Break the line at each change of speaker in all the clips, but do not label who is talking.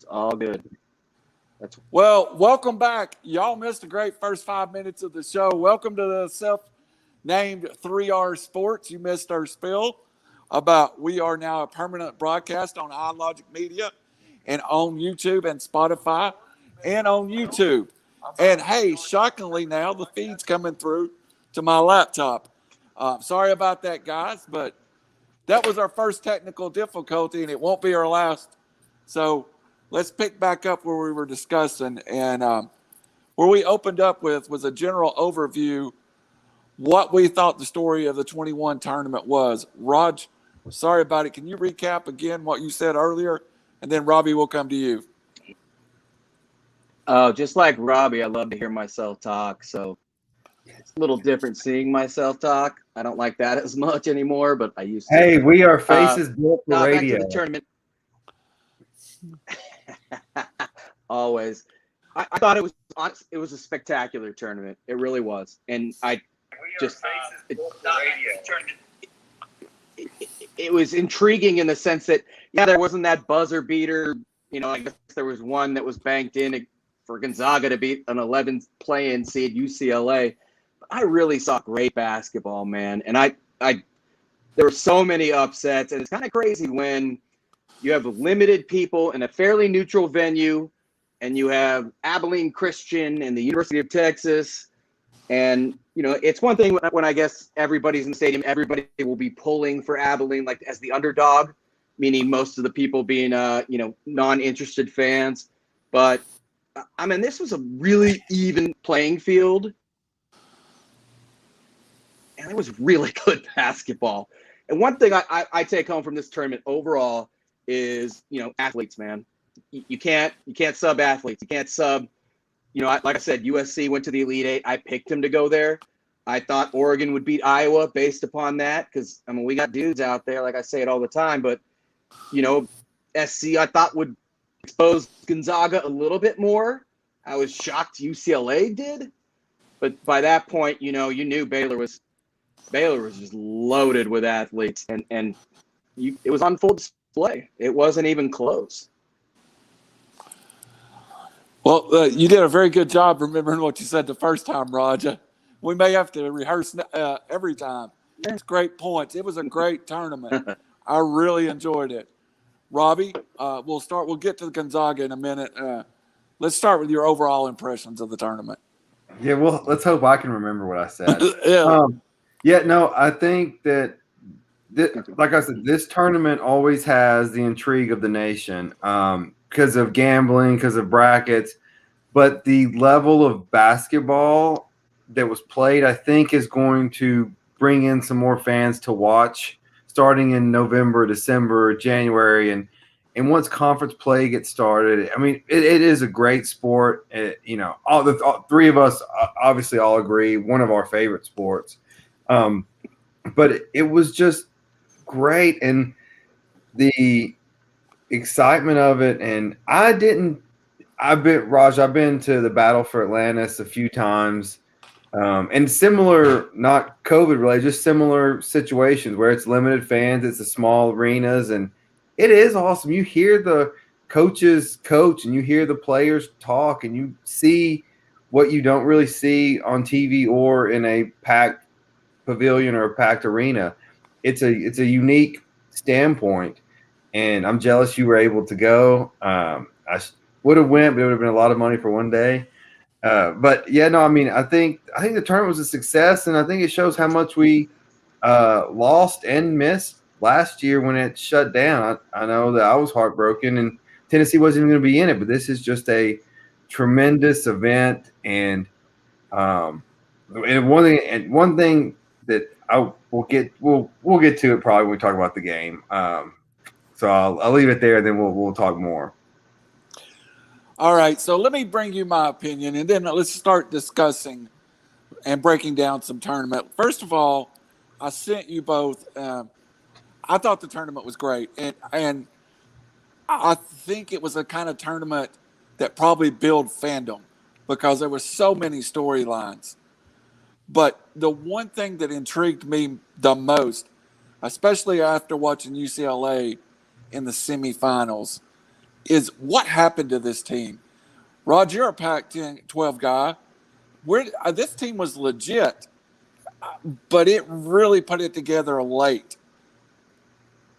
It's all good.
Well, welcome back. Y'all missed a great first 5 minutes of the show. Welcome to the self-named 3R Sports. You missed our spill about we are now a permanent broadcast on iLogic Media and on YouTube and Spotify and on YouTube. And, hey, shockingly now, the feed's coming through to my laptop. Sorry about that, guys, but that was our first technical difficulty, and it won't be our last. So let's pick back up where we were discussing. And where we opened up with was a general overview, what we thought the story of the 21 tournament was. Raj, sorry about it. Can you recap again what you said earlier? And then Robbie will come to you.
Oh, just like Robbie, I love to hear myself talk. So it's a little different seeing myself talk. I don't like that as much anymore, but I used to.
Hey, we are faces built for radio.
Back to the tournament. Always. I thought it was a spectacular tournament. It really was. And it was intriguing in the sense that, yeah, there wasn't that buzzer beater. I guess there was one that was banked in for Gonzaga to beat an 11th play-in seed UCLA. But I really saw great basketball, man. And there were so many upsets, and it's kind of crazy when you have limited people in a fairly neutral venue, and you have Abilene Christian and the University of Texas. And, it's one thing when I guess everybody's in the stadium, everybody will be pulling for Abilene, like as the underdog, meaning most of the people being, non-interested fans. But, I mean, this was a really even playing field. And it was really good basketball. And one thing I take home from this tournament overall is, athletes, man. You can't sub athletes. You can't sub, like I said, USC went to the Elite Eight. I picked him to go there. I thought Oregon would beat Iowa based upon that because, I mean, we got dudes out there, like I say it all the time. But, SC I thought would expose Gonzaga a little bit more. I was shocked UCLA did. But by that point, you knew Baylor was just loaded with athletes. And it was on full display. It wasn't even close.
Well, you did a very good job remembering what you said the first time, Raja. We may have to rehearse every time. It's great points. It was a great tournament. I really enjoyed it. Robbie, we'll get to the Gonzaga in a minute. Let's start with your overall impressions of the tournament.
Yeah, well, let's hope I can remember what I said.
Yeah.
I think that, like I said, this tournament always has the intrigue of the nation. Because of gambling, because of brackets. But the level of basketball that was played, I think, is going to bring in some more fans to watch starting in November, December, January. And once conference play gets started, I mean, it is a great sport. All three of us obviously all agree, one of our favorite sports. But it was just great. And the excitement of it, and I've been to the Battle for Atlantis a few times, and similar, not COVID related, just similar situations where it's limited fans, it's the small arenas, and it is awesome. You hear the coaches coach, and you hear the players talk, and you see what you don't really see on TV or in a packed pavilion or a packed arena. It's a unique standpoint. And I'm jealous you were able to go. I would have went, but it would have been a lot of money for one day. But yeah, no, I mean, I think the tournament was a success, and I think it shows how much we lost and missed last year when it shut down. I know that I was heartbroken, and Tennessee wasn't even going to be in it. But this is just a tremendous event, and one thing that we'll get to it probably when we talk about the game. So I'll leave it there, and then we'll talk more.
All right, so let me bring you my opinion, and then let's start discussing and breaking down some tournament. First of all, I sent you both. I thought the tournament was great, and I think it was a kind of tournament that probably built fandom because there were so many storylines. But the one thing that intrigued me the most, especially after watching UCLA in the semifinals, is what happened to this team. Rod, you're a Pac-12 guy. This team was legit, but it really put it together late.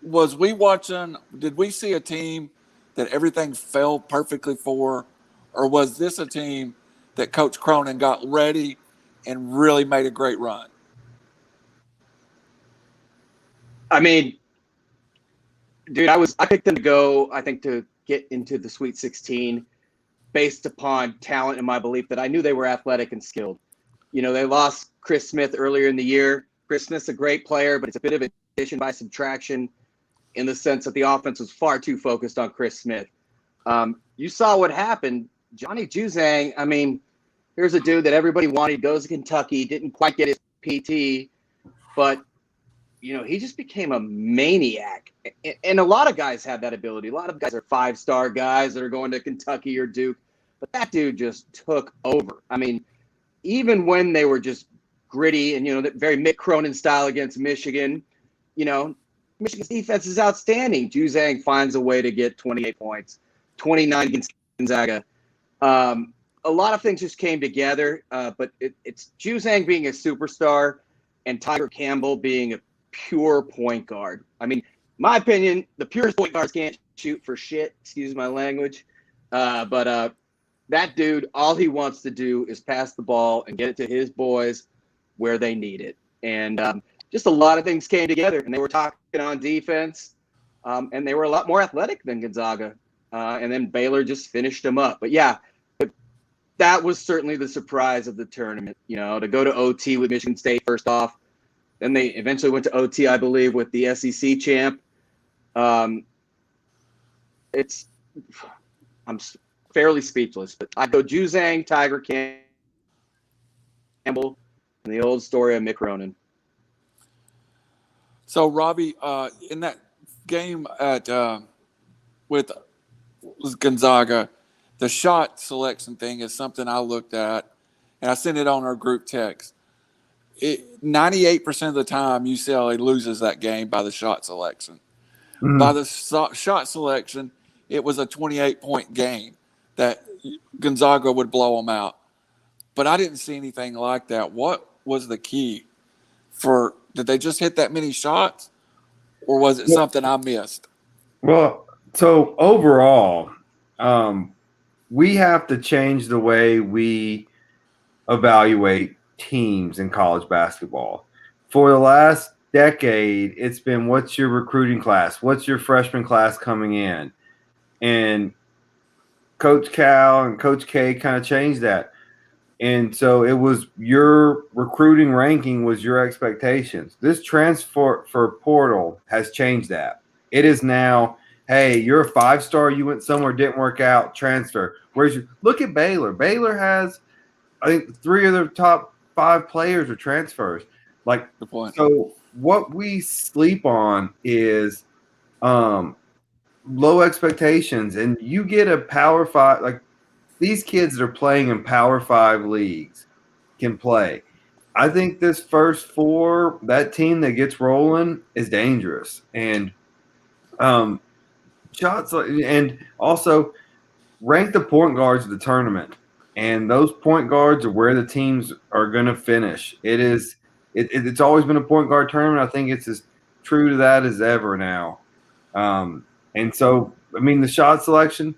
Did we see a team that everything fell perfectly for, or was this a team that Coach Cronin got ready and really made a great run?
I mean, dude, I picked them to go, I think, to get into the Sweet 16 based upon talent and my belief that I knew they were athletic and skilled. You know, they lost Chris Smith earlier in the year. Chris Smith's a great player, but it's a bit of addition by subtraction in the sense that the offense was far too focused on Chris Smith. You saw what happened. Johnny Juzang, I mean, here's a dude that everybody wanted, goes to Kentucky, didn't quite get his PT, but you know, he just became a maniac. And a lot of guys have that ability. A lot of guys are 5-star guys that are going to Kentucky or Duke. But that dude just took over. I mean, even when they were just gritty and, you know, very Mick Cronin style against Michigan, you know, Michigan's defense is outstanding. Juzang finds a way to get 28 points, 29 against Gonzaga. A lot of things just came together, but it's Juzang being a superstar and Tiger Campbell being a pure point guard. I mean, my opinion, the purest point guards can't shoot for shit, excuse my language. But that dude, all he wants to do is pass the ball and get it to his boys where they need it. And just a lot of things came together, and they were talking on defense, and they were a lot more athletic than Gonzaga. And then Baylor just finished them up. But yeah, that was certainly the surprise of the tournament, you know, to go to OT with Michigan State first off. Then they eventually went to OT, I believe, with the SEC champ. I'm fairly speechless, but I go Juzang, Tiger Campbell, and the old story of Mick Cronin.
So, Robbie, in that game with Gonzaga, the shot selection thing is something I looked at, and I sent it on our group text. 98% of the time, UCLA loses that game by the shot selection. Mm-hmm. By the shot selection, it was a 28-point game that Gonzaga would blow them out. But I didn't see anything like that. What was the key did they just hit that many shots, or was it something I missed?
Well, so overall, we have to change the way we evaluate teams in college basketball. For the last decade, it's been, what's your recruiting class? What's your freshman class coming in? And Coach Cal and Coach K kind of changed that. And so it was your recruiting ranking was your expectations. This transfer portal has changed that. It is now, hey, you're a 5-star, you went somewhere, didn't work out, transfer. Look at Baylor. Baylor has, I think, 3 of their top 5 players are transfers. Like, the point. So what we sleep on is low expectations, and you get a Power 5, like these kids that are playing in Power 5 leagues can play. I think this first 4, that team that gets rolling is dangerous. And shots, and also rank the point guards of the tournament. And those point guards are where the teams are going to finish. It's always been a point guard tournament. I think it's as true to that as ever now. And so, I mean, the shot selection,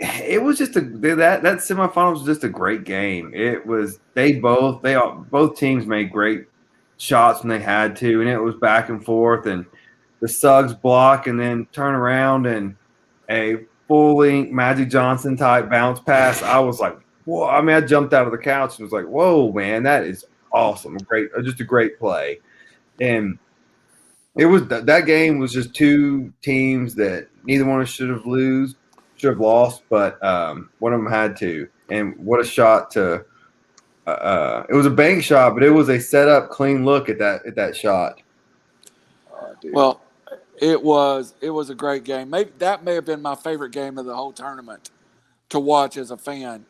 it was just that semifinals was just a great game. It was both teams made great shots when they had to, and it was back and forth, and the Suggs block and then turn around and a full-length Magic Johnson type bounce pass. I was like, whoa! I mean, I jumped out of the couch and was like, whoa, man, that is awesome! Just a great play. And it was that game was just 2 teams that neither one of us should have lost, but one of them had to. And what a shot to! It was a bank shot, but it was a set up, clean look at that shot.
Well, it was a great game. Maybe that may have been my favorite game of the whole tournament to watch as a fan.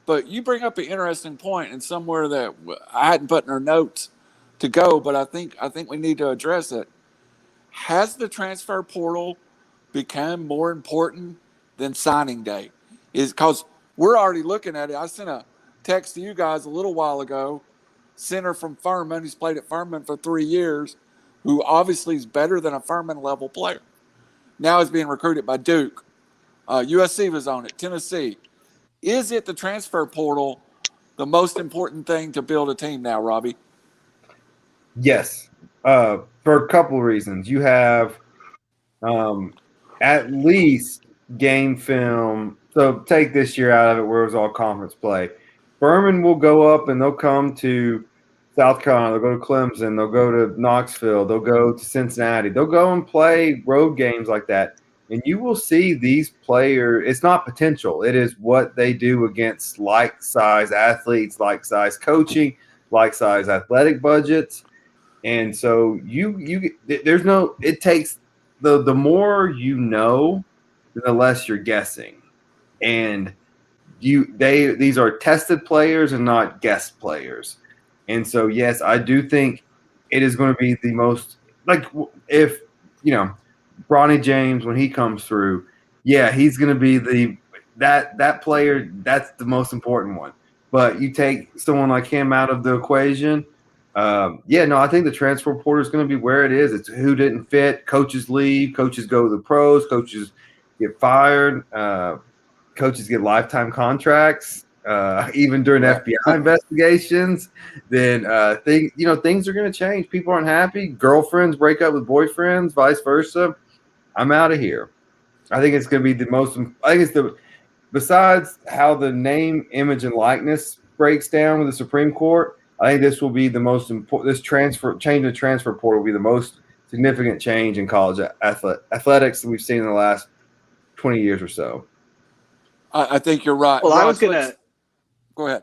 But you bring up an interesting point, and somewhere that I hadn't put in our notes to go, but I think we need to address it. Has the transfer portal become more important than signing day? Is because we're already looking at it. I sent a text to you guys a little while ago. Center from Furman, who's played at Furman for 3 years, who obviously is better than a Furman level player. Now is being recruited by Duke. USC was on it, Tennessee. Is it the transfer portal the most important thing to build a team now, Robbie?
Yes, for a couple of reasons. You have at least game film. So take this year out of it where it was all conference play. Furman will go up and they'll come to South Carolina. They'll go to Clemson. They'll go to Knoxville. They'll go to Cincinnati. They'll go and play road games like that. And you will see these players. It's not potential. It is what they do against like-size athletes, like-size coaching, like-size athletic budgets. And so there's no – it takes the more you know, the less you're guessing. And these are tested players and not guest players. And so, yes, I do think it is going to be the most – like if, Bronny James, when he comes through, yeah, he's going to be that player. That's the most important one. But you take someone like him out of the equation. I think the transfer portal is going to be where it is. It's who didn't fit. Coaches leave. Coaches go to the pros. Coaches get fired. Coaches get lifetime contracts. Even during FBI investigations, then things are going to change. People aren't happy. Girlfriends break up with boyfriends, vice versa. I'm out of here. I think it's going to be the most. I think it's besides how the name, image, and likeness breaks down with the Supreme Court. I think this will be the most important. This change in the transfer portal will be the most significant change in college athletics that we've seen in the last 20 years or so.
I think you're right.
Well,
Raj,
I was going to
go ahead.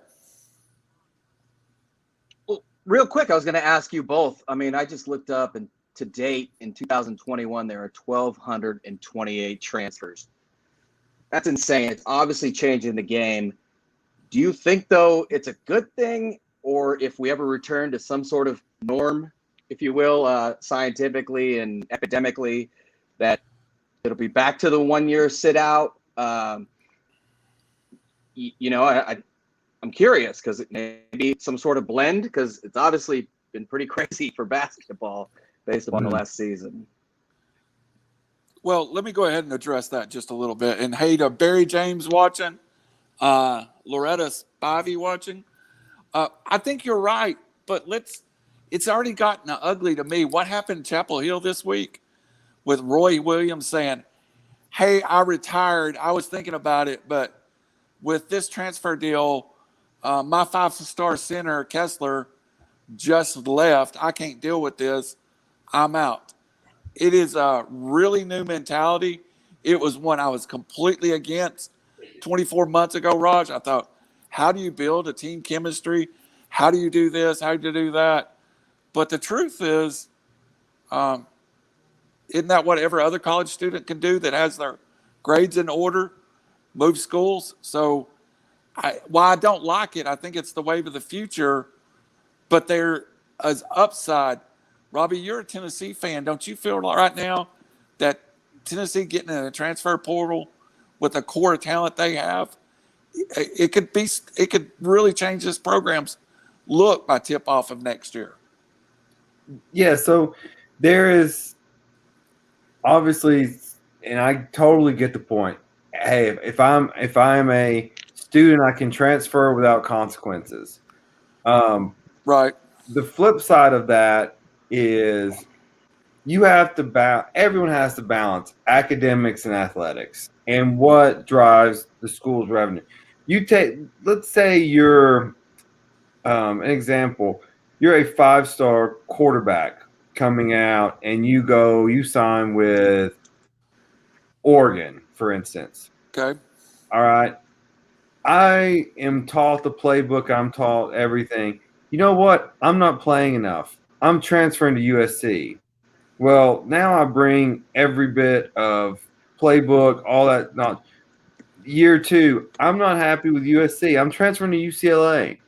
Well, real quick, I was going to ask you both. I mean, I just looked up, and to date in 2021, there are 1,228 transfers. That's insane. It's obviously changing the game. Do you think, though, it's a good thing, or if we ever return to some sort of norm, if you will, scientifically and epidemically, that it'll be back to the 1 year sit out? I'm curious because it may be some sort of blend because it's obviously been pretty crazy for basketball based upon the last season.
Well, let me go ahead and address that just a little bit. And hey to Barry James watching, Loretta Spivey watching. I think you're right, but it's already gotten ugly to me. What happened in Chapel Hill this week with Roy Williams saying, hey, I retired. I was thinking about it, but with this transfer deal, my 5-star center, Kessler, just left. I can't deal with this. I'm out. It is a really new mentality. It was one I was completely against 24 months ago, Raj. I thought, how do you build a team chemistry? How do you do this? How do you do that? But the truth is, isn't that what every other college student can do that has their grades in order? Move schools. So while I don't like it, I think it's the wave of the future, but there is upside. Robbie, you're a Tennessee fan. Don't you feel right now that Tennessee getting in a transfer portal with the core of talent they have, it could really change this program's look by tip off of next year?
Yeah, so there is obviously, and I totally get the point. Hey, if I'm a student, I can transfer without consequences.
Right.
The flip side of that is you have to everyone has to balance academics and athletics and what drives the school's revenue. Let's say you're an example, you're a 5-star quarterback coming out and you sign with Oregon, for instance.
Okay.
All right. I am taught the playbook. I'm taught everything. You know what? I'm not playing enough. I'm transferring to USC. Well, now I bring every bit of playbook, all that. Not year 2. I'm not happy with USC. I'm transferring to UCLA.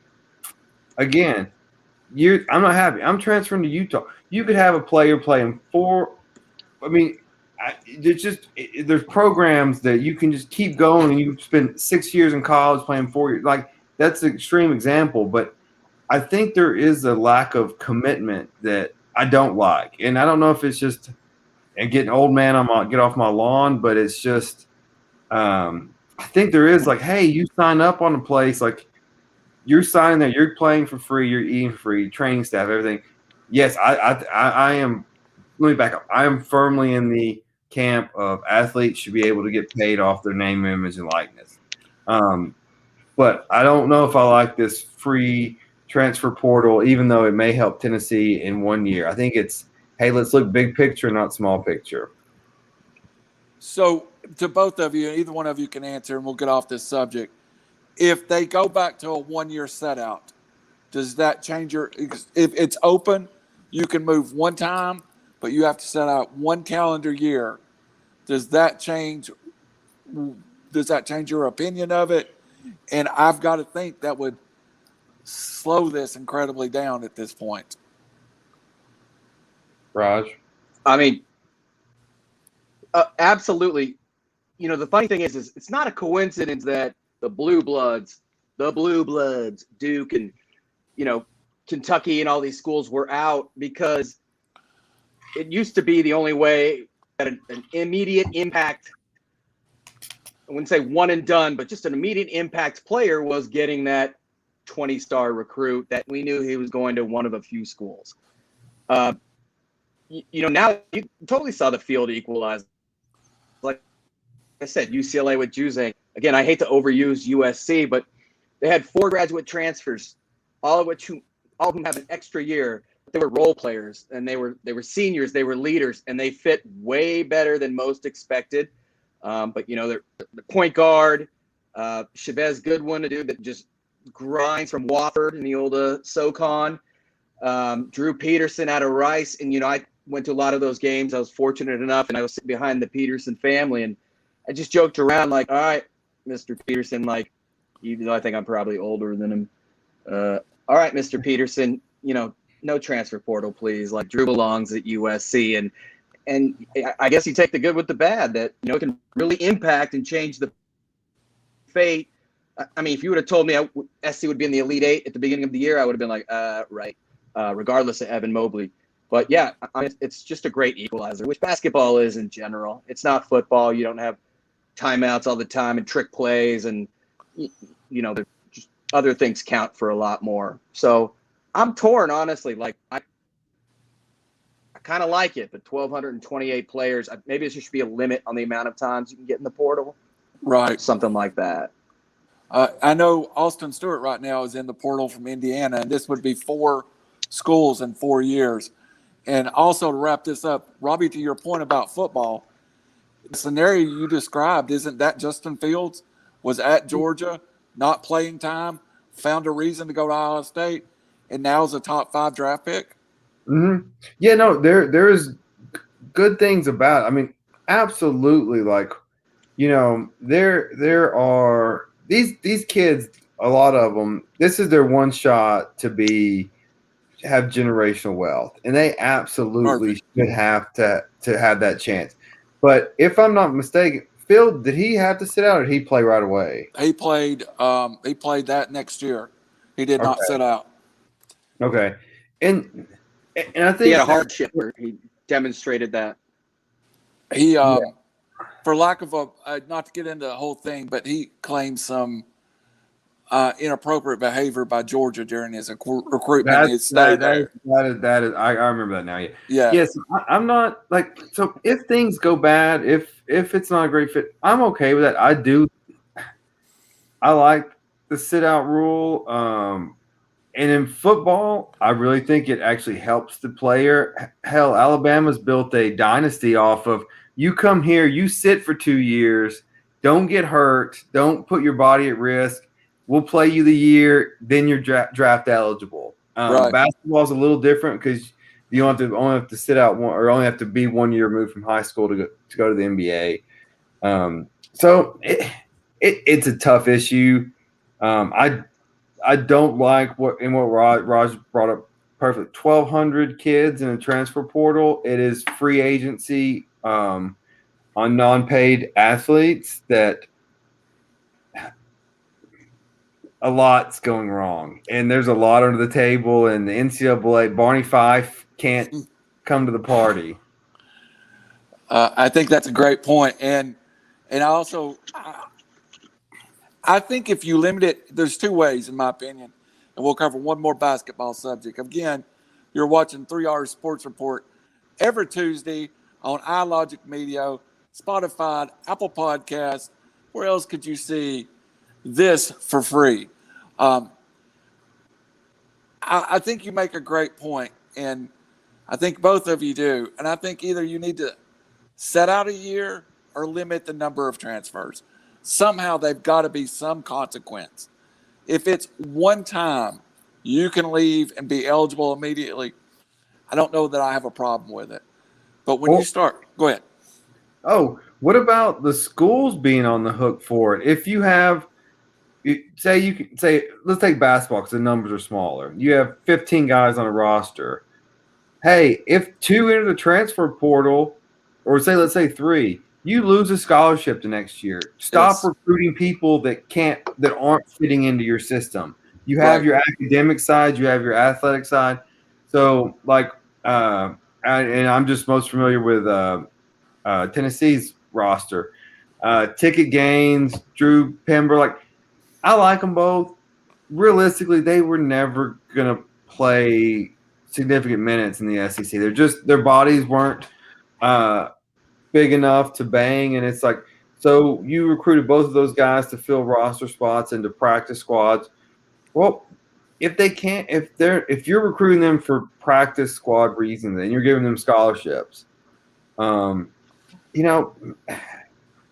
Again, I'm not happy. I'm transferring to Utah. You could have a player playing 4. I mean, there's programs that you can just keep going, and you spend 6 years in college playing 4 years. Like, that's an extreme example, but I think there is a lack of commitment that I don't like, and I don't know if it's just getting old man. Get off my lawn, but it's just I think there is like, hey, you sign up on a place, like you're signing there, you're playing for free, you're eating for free, training staff, everything. Yes, I am. Let me back up. I am firmly in the camp of athletes should be able to get paid off their name, image, and likeness. But I don't know if I like this free transfer portal, even though it may help Tennessee in 1 year. I think it's, hey, let's look big picture, not small picture.
So to both of you, either one of you can answer, and we'll get off this subject. If they go back to a 1 year set out, does that change if it's open, you can move one time, but you have to set out 1 calendar year. Does that change your opinion of it? And I've got to think that would slow this incredibly down at this point.
Raj?
I mean, absolutely. You know, the funny thing is it's not a coincidence that the Blue Bloods, Duke and, you know, Kentucky and all these schools were out, because it used to be the only way that an immediate impact, I wouldn't say one and done, but just an immediate impact player was getting that 20-star recruit that we knew he was going to one of a few schools. You know, now you totally saw the field equalize. Like I said, UCLA with Juzang. Again, I hate to overuse USC, but they had 4 graduate transfers, all of them have an extra year. They were role players, and they were seniors, they were leaders, and they fit way better than most expected. But, you know, the point guard, Chavez Goodwin, a dude that just grinds from Wofford in the old SoCon. Drew Peterson out of Rice. And, you know, I went to a lot of those games. I was fortunate enough, and I was sitting behind the Peterson family. And I just joked around like, all right, Mr. Peterson, like, even though I think I'm probably older than him. All right, Mr. Peterson, you know, no transfer portal, please. Like, Drew belongs at USC. And I guess you take the good with the bad that, you know, can really impact and change the fate. I mean, if you would have told me SC would be in the Elite Eight at the beginning of the year, I would have been like, right, regardless of Evan Mobley. But, yeah, it's just a great equalizer, which basketball is in general. It's not football. You don't have timeouts all the time and trick plays, and, you know, just other things count for a lot more. So I'm torn, honestly. Like, I kind of like it, but 1,228 players, maybe there should be a limit on the amount of times you can get in the portal.
Right.
Something like that.
I know Austin Stewart right now is in the portal from Indiana, and this would be 4 schools in 4 years. And also, to wrap this up, Robbie, to your point about football, the scenario you described, isn't that Justin Fields was at Georgia, not playing time, found a reason to go to Iowa State, and now is a top 5 draft pick?
Mm-hmm. Yeah, no, there is good things about it. I mean, absolutely. Like, you know, there are these kids, a lot of them, this is their one shot to have generational wealth, and they absolutely should have to have that chance. But if I'm not mistaken, Phil, did he have to sit out, or did he play right away?
He played that next year. He did not sit out.
Okay. And I think
he had a hardship. He demonstrated that.
He, for lack of not to get into the whole thing, but he claimed some inappropriate behavior by Georgia during his recruitment.
That is, I remember that now. Yeah. Yes, I'm not like, so if things go bad, if it's not a great fit, I'm okay with that. I like the sit out rule. And in football, I really think it actually helps the player. Hell, Alabama's built a dynasty off of, you come here, you sit for 2 years, don't get hurt, don't put your body at risk. We'll play you the year, then you're draft eligible.
Right.
Basketball is a little different because you don't have to only have to sit out one, or only have to be 1 year removed from high school to go to the NBA. So it's a tough issue. I don't like what Raj brought up perfect. 1,200 kids in a transfer portal. It is free agency. on non-paid athletes that a lot's going wrong, and there's a lot under the table, and the NCAA, Barney Fife can't come to the party.
I think that's a great point, and I think if you limit it, there's two ways, in my opinion, and we'll cover one more basketball subject. Again, you're watching 3R's Sports Report every Tuesday on iLogic Media, Spotify, Apple Podcasts. Where else could you see this for free? I think you make a great point, and I think both of you do. And I think either you need to set out a year or limit the number of transfers. Somehow they've got to be some consequence. If it's one time you can leave and be eligible immediately, I don't know that I have a problem with it. But when you start, go ahead.
Oh, what about the schools being on the hook for it? If you have, let's take basketball because the numbers are smaller. You have 15 guys on a roster. Hey, if 2 enter the transfer portal, or let's say 3, you lose a scholarship the next year. Stop recruiting people that aren't fitting into your system. You have your academic side, you have your athletic side. So, and I'm just most familiar with Tennessee's roster. Ticket Gaines, Drew Pember, I like them both. Realistically, they were never going to play significant minutes in the SEC. Their bodies weren't big enough to bang, and it's so you recruited both of those guys to fill roster spots and to practice squads. Well, if you're recruiting them for practice squad reasons and you're giving them scholarships,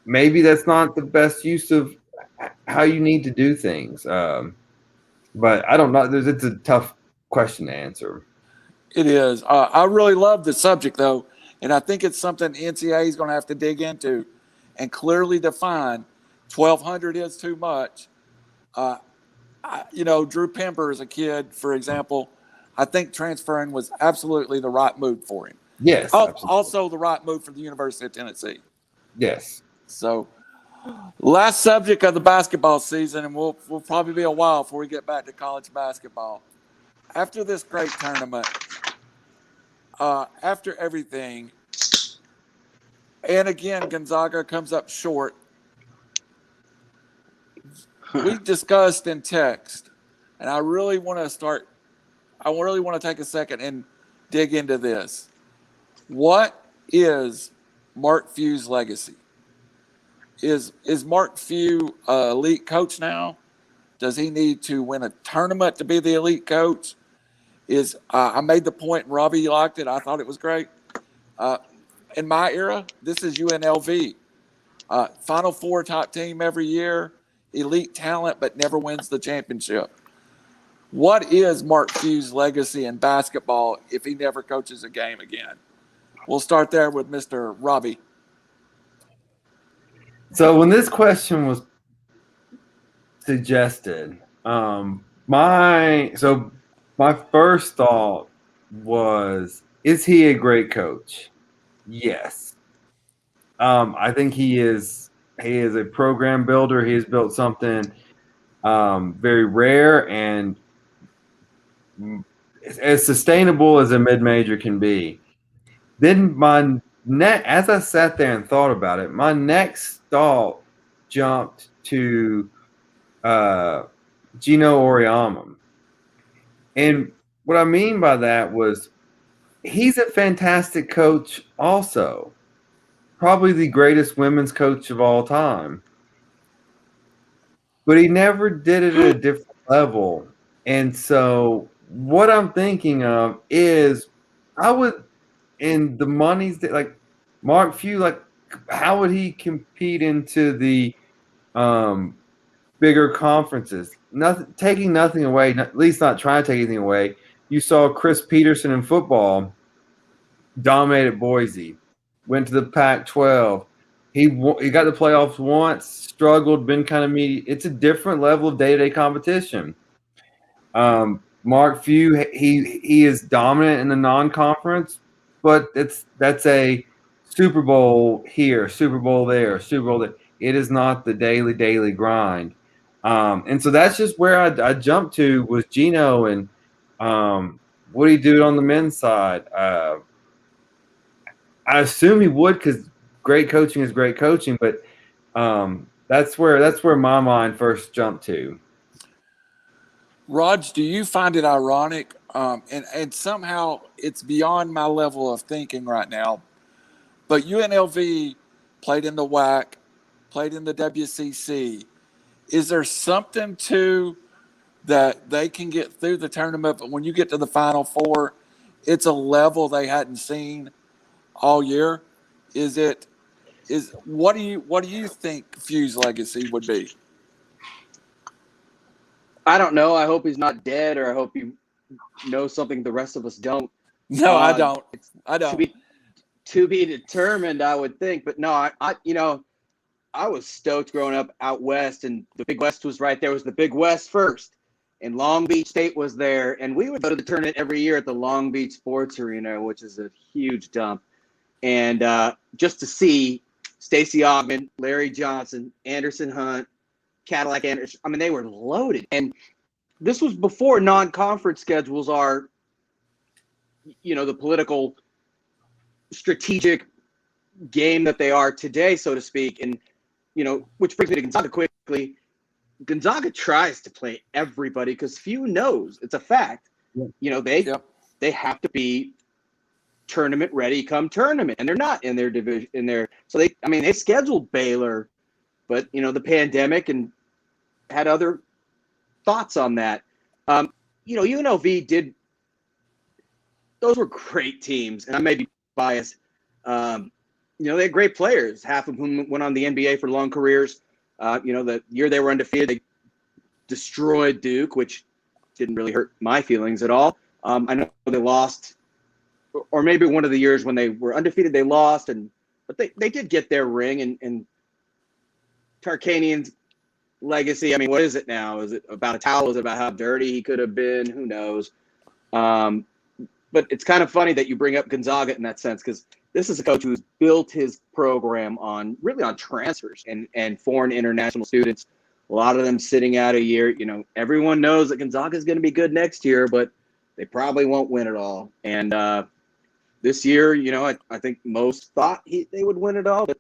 maybe that's not the best use of how you need to do things. But I don't know. It's a tough question to answer.
It is. I really love the subject, though, and I think it's something NCAA is going to have to dig into and clearly define. 1,200 is too much. Drew Pember as a kid, for example, I think transferring was absolutely the right move for him.
Yes.
Also the right move for the University of Tennessee.
Yes.
So, last subject of the basketball season, and we'll probably be a while before we get back to college basketball. After this great tournament, after everything, and again, Gonzaga comes up short. We discussed in text, and I really want to take a second and dig into this. What is Mark Few's legacy? Is Mark Few an elite coach now? Does he need to win a tournament to be the elite coach? I made the point, and Robbie liked it. I thought it was great. In my era, this is UNLV. Final Four top team every year, elite talent, but never wins the championship. What is Mark Few's legacy in basketball if he never coaches a game again? We'll start there with Mr. Robbie.
So when this question was suggested, my first thought was, is he a great coach? Yes. I think he is a program builder. He has built something very rare and as sustainable as a mid-major can be. Then as I sat there and thought about it, my next thought jumped to Gino Auriemma. And what I mean by that was he's a fantastic coach also. Probably the greatest women's coach of all time. But he never did it at a different level. And so what I'm thinking of is in the monies that Mark Few, how would he compete into the bigger conferences? Taking nothing away, at least not trying to take anything away. You saw Chris Peterson in football dominated Boise, went to the Pac-12. He got the playoffs once, struggled, been kind of mediocre. It's a different level of day-to-day competition. Mark Few, he is dominant in the non-conference, but that's a Super Bowl here, Super Bowl there, Super Bowl there. It is not the daily grind. And so that's just where I jumped to was Gino and what do you do on the men's side? I assume he would because great coaching is great coaching, but that's where my mind first jumped to.
Raj, do you find it ironic? And somehow it's beyond my level of thinking right now. But UNLV played in the WAC, played in the WCC. Is there something to that they can get through the tournament, but when you get to the Final Four, it's a level they hadn't seen all year? What do you think Few's legacy would be?
I don't know. I hope he's not dead, or I hope he knows something the rest of us don't.
No, I don't. I don't.
To be determined, I would think. But no, I was stoked growing up out west, and the Big West was right there. It was the Big West first, and Long Beach State was there. And we would go to the tournament every year at the Long Beach Sports Arena, which is a huge dump. And just to see Stacey Augmon, Larry Johnson, Anderson Hunt, Cadillac Anderson, I mean, they were loaded. And this was before non-conference schedules are, the political strategic game that they are today, so to speak. And, which brings me to Gonzaga quickly. Gonzaga tries to play everybody because Few knows it's a fact. Yeah. They have to be tournament ready come tournament, and they're not in their division so they scheduled Baylor, but the pandemic and had other thoughts on that. UNLV did, those were great teams, and I may be biased. They had great players, half of whom went on the NBA for long careers. The year they were undefeated, they destroyed Duke, which didn't really hurt my feelings at all. I know they lost, or maybe one of the years when they were undefeated, they lost, but they did get their ring. And Tarkanian's legacy, I mean, what is it now? Is it about a towel? Is it about how dirty he could have been? Who knows? But it's kind of funny that you bring up Gonzaga in that sense, because this is a coach who's built his program on transfers and foreign international students. A lot of them sitting out a year. Everyone knows that Gonzaga is going to be good next year, but they probably won't win it all. And this year, I think most thought they would win it all, but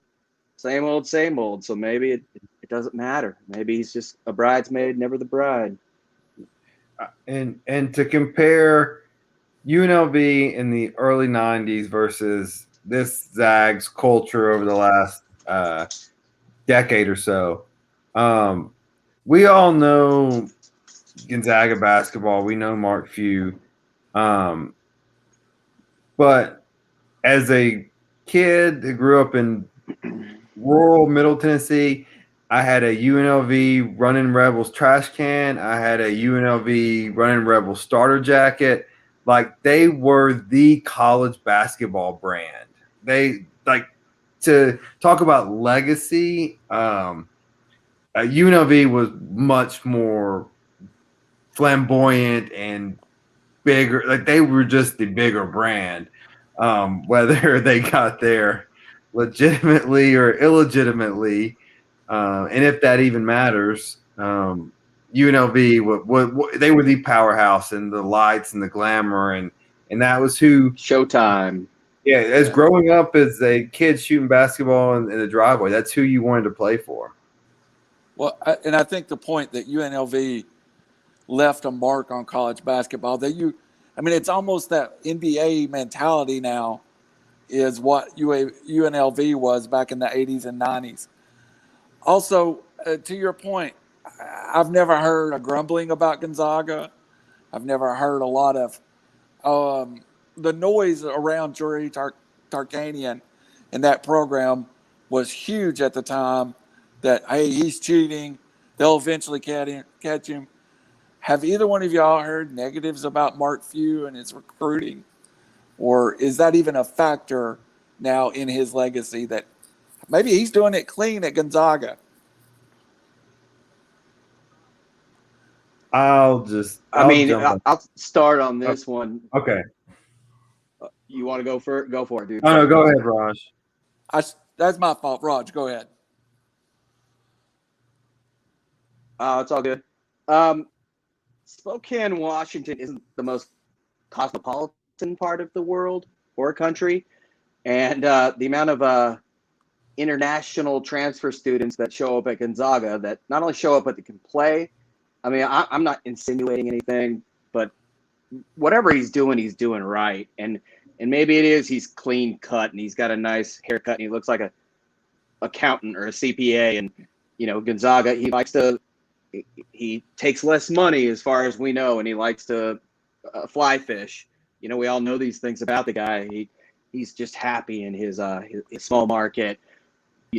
same old, same old. So maybe it doesn't matter. Maybe he's just a bridesmaid, never the bride.
And to compare UNLV in the early 90s versus this Zags culture over the last decade or so, we all know Gonzaga basketball. We know Mark Few. But as a kid who grew up in rural Middle Tennessee, I had a UNLV Running Rebels trash can. I had a UNLV Running Rebels starter jacket. Like, they were the college basketball brand. They, to talk about legacy, UNLV was much more flamboyant and bigger. Like, they were just the bigger brand, whether they got there legitimately or illegitimately, and if that even matters. UNLV, they were the powerhouse and the lights and the glamour, and that was who
Showtime.
Yeah, as growing up as a kid shooting basketball in the driveway, that's who you wanted to play for.
Well, and I think the point that UNLV left a mark on college basketball, it's almost that NBA mentality now is what UNLV was back in the 80s and 90s. Also, to your point, I've never heard a grumbling about Gonzaga. I've never heard a lot of the noise around Jory Tarkanian and that program was huge at the time, that, hey, he's cheating. They'll eventually catch him. Have either one of y'all heard negatives about Mark Few and his recruiting? Or is that even a factor now in his legacy, that maybe he's doing it clean at Gonzaga?
I'll
start on this one.
Okay.
You want to go for it? Go for it, dude.
Oh, no, go ahead, Raj.
That's my fault. Raj, go ahead.
It's all good. Spokane, Washington isn't the most cosmopolitan part of the world or country. And the amount of international transfer students that show up at Gonzaga that not only show up, but they can play. I mean, I'm not insinuating anything, but whatever he's doing right. And maybe it is he's clean cut and he's got a nice haircut and he looks like a accountant or a CPA. And, Gonzaga, he takes less money as far as we know, and he likes to fly fish. We all know these things about the guy. He's just happy in his small market,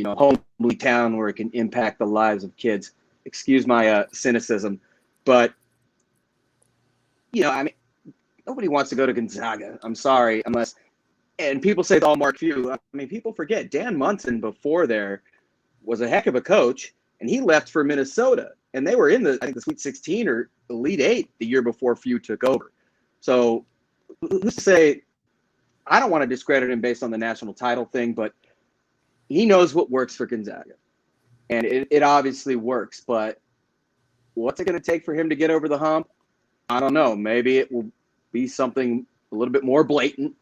homely town where it can impact the lives of kids. Excuse my cynicism, but I mean, nobody wants to go to Gonzaga. I'm sorry, and people say it's all Mark Few. I mean, people forget Dan Munson before there was a heck of a coach, and he left for Minnesota, and they were in the Sweet 16 or Elite 8 the year before Few took over. So who's to say? I don't want to discredit him based on the national title thing, but he knows what works for Gonzaga, and it obviously works. But what's it going to take for him to get over the hump? I don't know. Maybe it will be something a little bit more blatant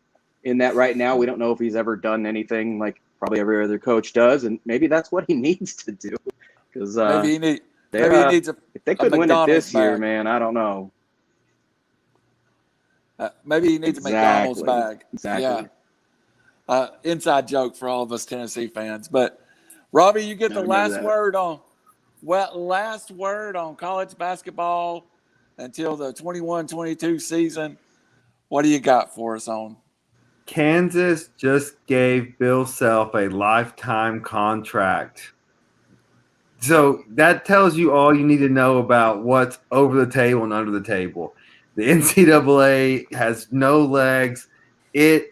in that right now we don't know if he's ever done anything like probably every other coach does, and maybe that's what he needs to do. Because
maybe he needs
if they could win it this year, man, I don't know.
Maybe he needs a McDonald's bag.
Exactly.
Yeah. Inside joke for all of us Tennessee fans. But Robbie, you get the last word on college basketball until the 21-22 season. What do you got for us on?
Kansas just gave Bill Self a lifetime contract. So that tells you all you need to know about what's over the table and under the table. The NCAA has no legs. I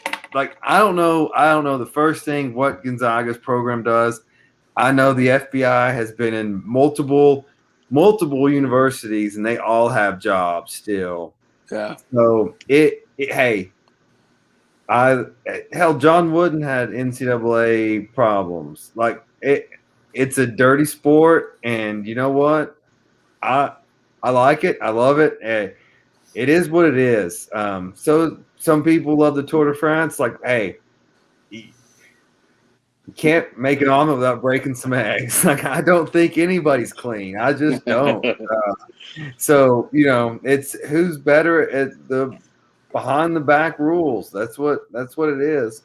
don't know the first thing what Gonzaga's program does. I know the FBI has been in multiple universities and they all have jobs still.
Yeah.
So John Wooden had NCAA problems. It's a dirty sport, and you know what? I like it. I love it. It is what it is. So some people love the Tour de France. You can't make an omelet without breaking some eggs. I don't think anybody's clean. I just don't. It's who's better at the behind the back rules. That's what it is.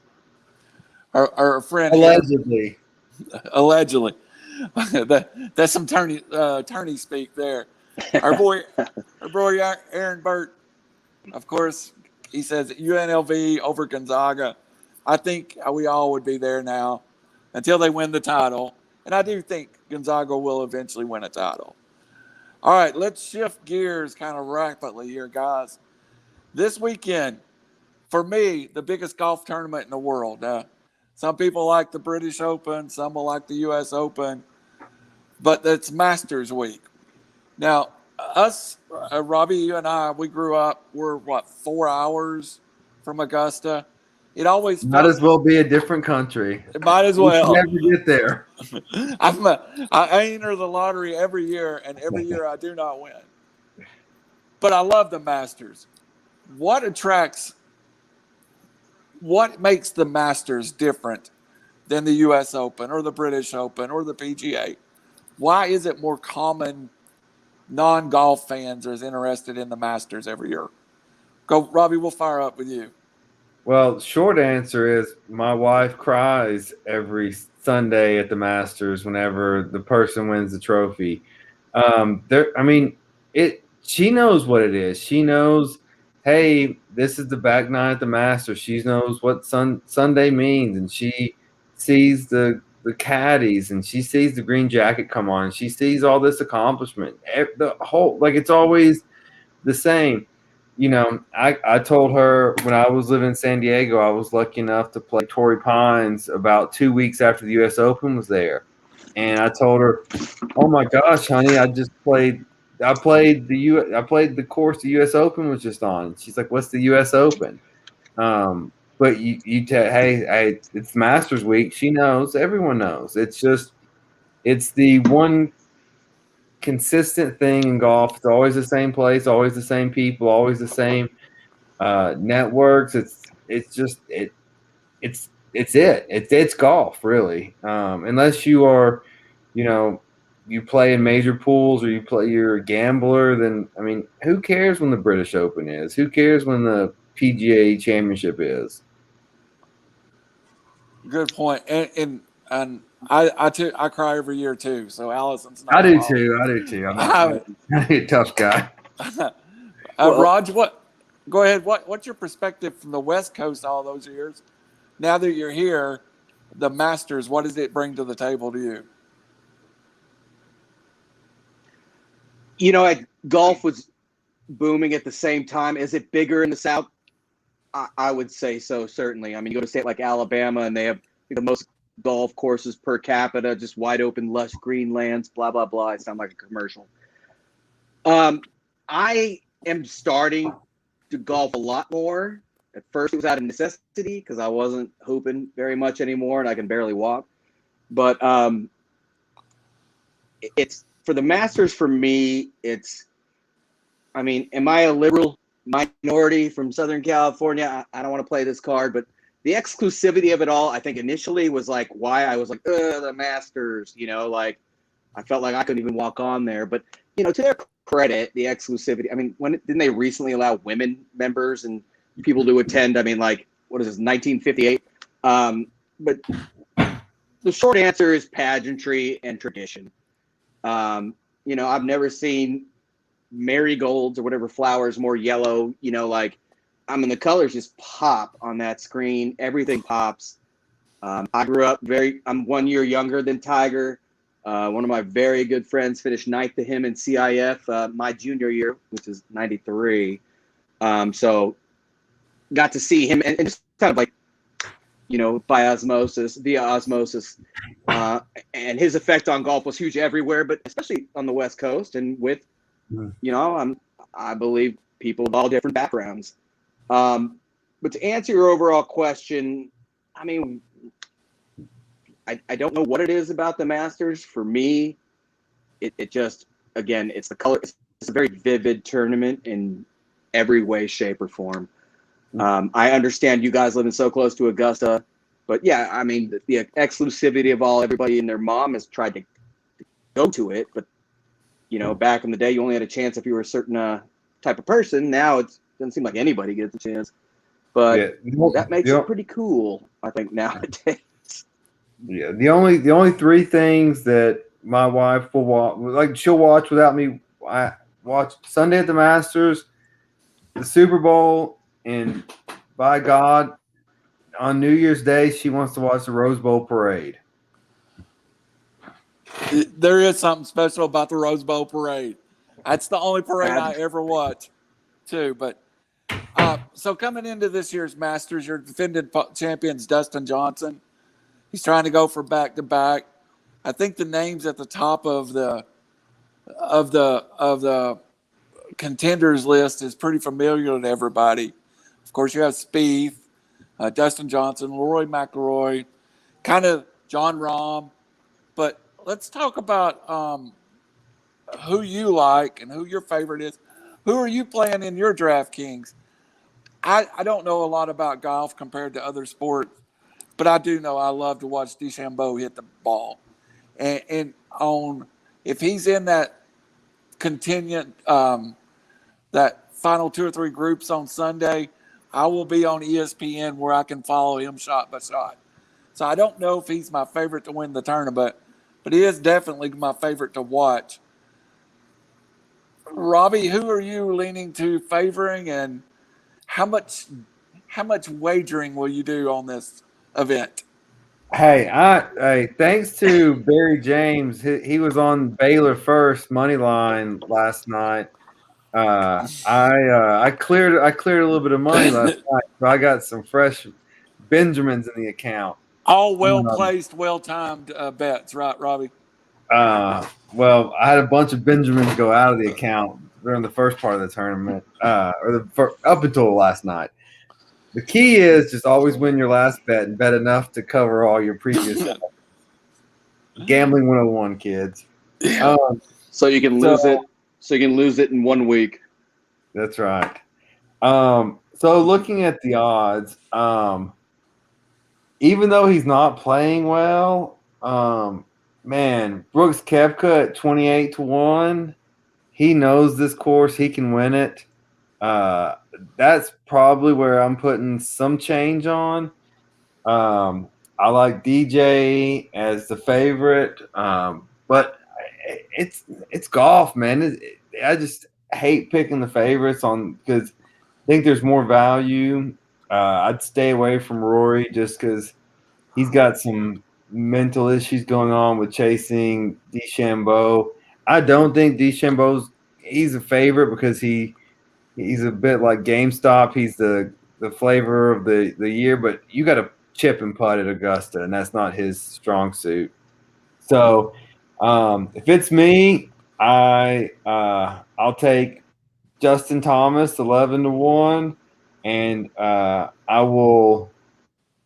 Our friend
allegedly.
That's some tourney speak there. Our boy Aaron Burt, of course, he says UNLV over Gonzaga. I think we all would be there now until they win the title. And I do think Gonzaga will eventually win a title. All right, let's shift gears kind of rapidly here, guys. This weekend, for me, the biggest golf tournament in the world. Some people like the British Open, some will like the U.S. Open, but it's Masters Week. Now, us, Robbie, you and I, we grew up, we're 4 hours from Augusta. It always
might as well be a different country.
It might as well.
We never get there.
I enter the lottery every year, and every year I do not win. But I love the Masters. What makes the Masters different than the U.S. Open or the British Open or the PGA? Why is it more common non-golf fans are as interested in the Masters every year? Go, Robbie, we'll fire up with you.
Well, short answer is my wife cries every Sunday at the Masters whenever the person wins the trophy. She knows what it is. She knows, hey, this is the back nine at the Masters. She knows what Sunday means, and she sees the caddies, and she sees the green jacket come on. And she sees all this accomplishment. It's always the same. I told her when I was living in San Diego, I was lucky enough to play Torrey Pines about 2 weeks after the U.S. Open was there. And I told her, oh my gosh, honey, I played the course the U.S. Open was just on. She's like, what's the U.S. Open? But you tell, hey, it's Masters week. She knows. Everyone knows. It's the one consistent thing in golf. It's always the same place, always the same people, always the same networks. It's golf, really. Unless you are, you play in major pools or you're a gambler, then I mean, who cares when the British Open is? Who cares when the PGA Championship is?
Good point. And I cry every year too. So Allison's not.
I do too. I'm a tough guy.
Raj, go ahead. What's your perspective from the West Coast all those years? Now that you're here, the Masters, what does it bring to the table to you?
Golf was booming at the same time. Is it bigger in the South? I would say so, certainly. I mean, you go to a state like Alabama, and they have the most golf courses per capita, just wide open, lush green lands, blah, blah, blah. I sound like a commercial. I am starting to golf a lot more. At first, it was out of necessity because I wasn't hooping very much anymore, and I can barely walk. But it's for the Masters for me. Am I a liberal minority from Southern California? I don't want to play this card, but the exclusivity of it all, I think initially was like why I was like, the Masters, I felt like I couldn't even walk on there. But, to their credit, the exclusivity, didn't they recently allow women members and people to attend? What is this, 1958? But the short answer is pageantry and tradition. I've never seen marigolds or whatever flowers more yellow, the colors just pop on that screen. Everything pops. I grew up I'm 1 year younger than Tiger. One of my very good friends finished ninth to him in CIF my junior year, which is 93. So got to see him and just kind of via osmosis. And his effect on golf was huge everywhere, but especially on the West Coast and with, I believe people of all different backgrounds. But to answer your overall question, I don't know what it is about the Masters. For me, it just, again, it's the color. It's a very vivid tournament in every way, shape, or form. I understand you guys living so close to Augusta, but yeah, the exclusivity of everybody and their mom has tried to go to it, but back in the day, you only had a chance if you were a certain type of person. Now it doesn't seem like anybody gets a chance, but that makes it pretty cool, I think, nowadays.
Yeah, the only three things that my wife will watch, she'll watch without me. I watch Sunday at the Masters, the Super Bowl, and by God, on New Year's Day, she wants to watch the Rose Bowl parade.
There is something special about the Rose Bowl parade. That's the only parade I ever watch, too. But so coming into this year's Masters, your defending champions Dustin Johnson. He's trying to go for back-to-back. I think the names at the top of the contenders list is pretty familiar to everybody. Of course, you have Spieth, Dustin Johnson, Rory McIlroy, kind of Jon Rahm. But let's talk about who you like and who your favorite is. Who are you playing in your DraftKings? I don't know a lot about golf compared to other sports, but I do know I love to watch DeChambeau hit the ball. And if he's in that contingent, that final two or three groups on Sunday, I will be on ESPN where I can follow him shot by shot. So I don't know if he's my favorite to win the tournament, but he is definitely my favorite to watch. Robbie, who are you leaning to favoring, and how much wagering will you do on this event?
Hey, thanks to Barry James, he was on Baylor first money line last night. I cleared a little bit of money last night, so I got some fresh Benjamins in the account.
All well placed, well timed bets, right, Robbie?
Well, I had a bunch of Benjamins go out of the account during the first part of the tournament, up until last night. The key is just always win your last bet and bet enough to cover all your previous. Gambling 101, kids.
So you can lose it. So you can lose it in 1 week.
That's right. So looking at the odds, even though he's not playing well, man, Brooks Koepka at 28-1. He knows this course. He can win it. That's probably where I'm putting some change on. I like DJ as the favorite, but it's golf, man. I just hate picking the favorites on because I think there's more value. I'd stay away from Rory just because he's got some mental issues going on with chasing DeChambeau. I don't think he's a favorite because he's a bit like GameStop. He's the flavor of the year, but you got to chip and putt at Augusta, and that's not his strong suit. So if it's me, I'll take Justin Thomas 11-1, and I will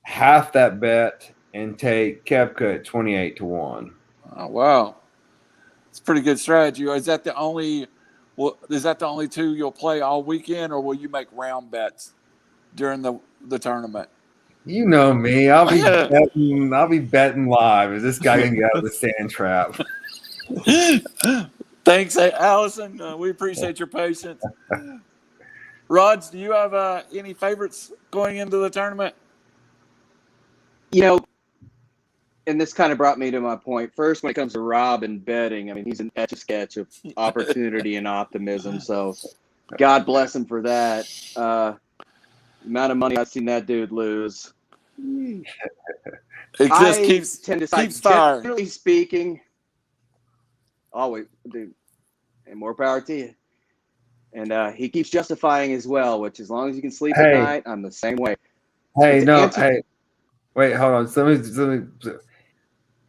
half that bet and take Koepka at 28-1.
Oh wow, it's a pretty good strategy. Is that the only? Well, is that the only two you'll play all weekend, or will you make round bets during the tournament?
You know me. I'll be betting live. Is this guy gonna get out of the sand trap?
Thanks, Allison. We appreciate your patience. Rods, do you have any favorites going into the tournament?
You know, and this kind of brought me to my point. First, when it comes to Rob and betting, I mean, he's an etch-a-sketch of opportunity and optimism. So God bless him for that. The amount of money I've seen that dude lose.
It just keeps firing.
Generally speaking, always, dude, and more power to you. And he keeps justifying as well, which as long as you can sleep at night, I'm the same way.
Hey, wait, hold on. Somebody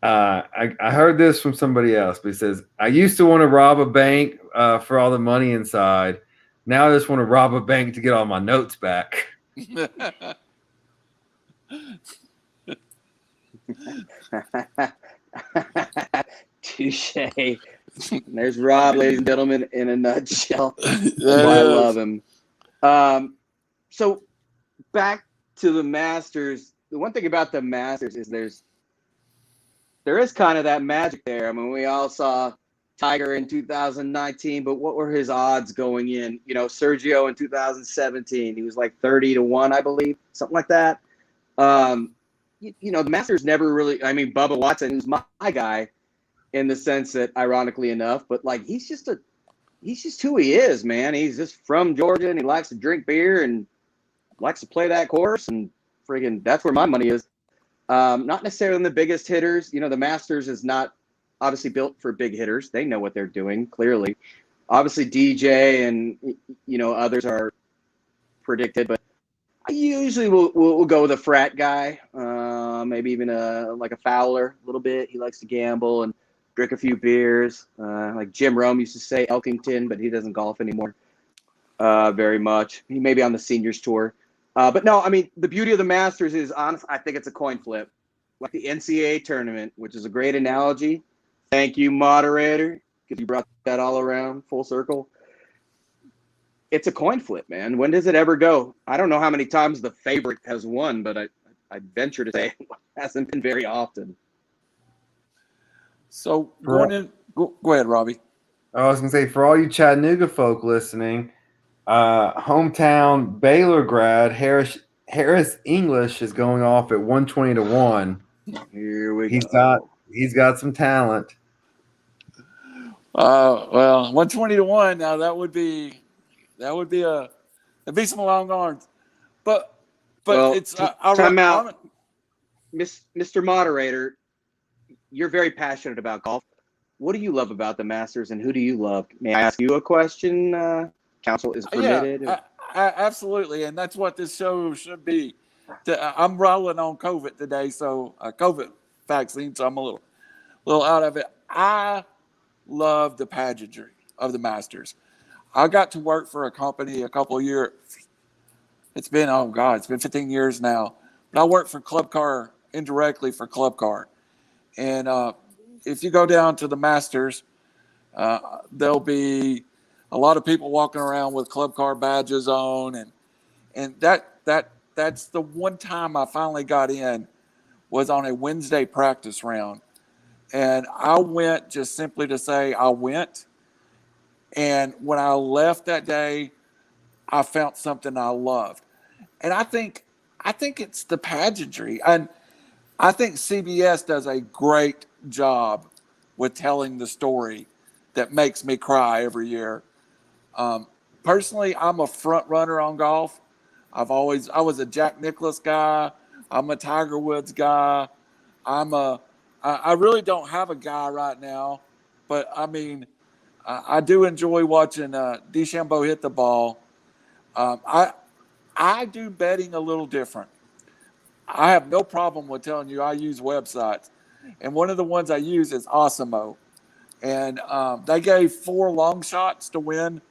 I heard this from somebody else, but he says, I used to want to rob a bank for all the money inside. Now I just want to rob a bank to get all my notes back.
Touche. There's Rob, ladies and gentlemen, in a nutshell. I love him. So back to the Masters. The one thing about the Masters is there is kind of that magic there. I mean, we all saw Tiger in 2019, but what were his odds going in? You know, Sergio in 2017, he was like 30-1, I believe, something like that. You know, the Masters never really. I mean, Bubba Watson is my guy in the sense that, ironically enough, but like he's just who he is, man. He's just from Georgia and he likes to drink beer and likes to play that course, and friggin' that's where my money is. Not necessarily the biggest hitters. You know, the Masters is not obviously built for big hitters. They know what they're doing, clearly. Obviously, DJ and, you know, others are predicted, but I usually will go with a frat guy, maybe even like a Fowler a little bit. He likes to gamble and drink a few beers. Like Jim Rome used to say Elkington, but he doesn't golf anymore very much. He may be on the seniors tour. But no, I mean, the beauty of the Masters is, honest. I think it's a coin flip, like the NCAA tournament, which is a great analogy. Thank you, moderator, because you brought that all around full circle. It's a coin flip, man. When does it ever go? I don't know how many times the favorite has won, but I venture to say it hasn't been very often.
So go ahead, Robbie.
I was going to say, for all you Chattanooga folk listening, hometown Baylor grad Harris English is going off at 120-1.
Here we go.
He's got some talent.
Well, 120-1. Now that'd be some long arms, but well, it's
time out, Mr. Moderator. You're very passionate about golf. What do you love about the Masters, and who do you love? May I ask you a question? Counsel is permitted.
Yeah, absolutely, and that's what this show should be. I'm rolling on COVID today, so COVID vaccine, so I'm a little out of it. I love the pageantry of the Masters. I got to work for a company a couple of years It's been, oh God, it's been 15 years now. But I work for Club Car, indirectly for Club Car. And if you go down to the Masters, there'll be a lot of people walking around with Club Car badges on. And that's the one time I finally got in was on a Wednesday practice round. And I went just simply to say I went. And when I left that day, I found something I loved. And I think it's the pageantry. And I think CBS does a great job with telling the story that makes me cry every year. Personally, I'm a front runner on golf. I was a Jack Nicklaus guy. I'm a Tiger Woods guy. I really don't have a guy right now, but I mean, I do enjoy watching DeChambeau hit the ball. I do betting a little different. I have no problem with telling you I use websites, and one of the ones I use is Osimo, and they gave 4 long shots to win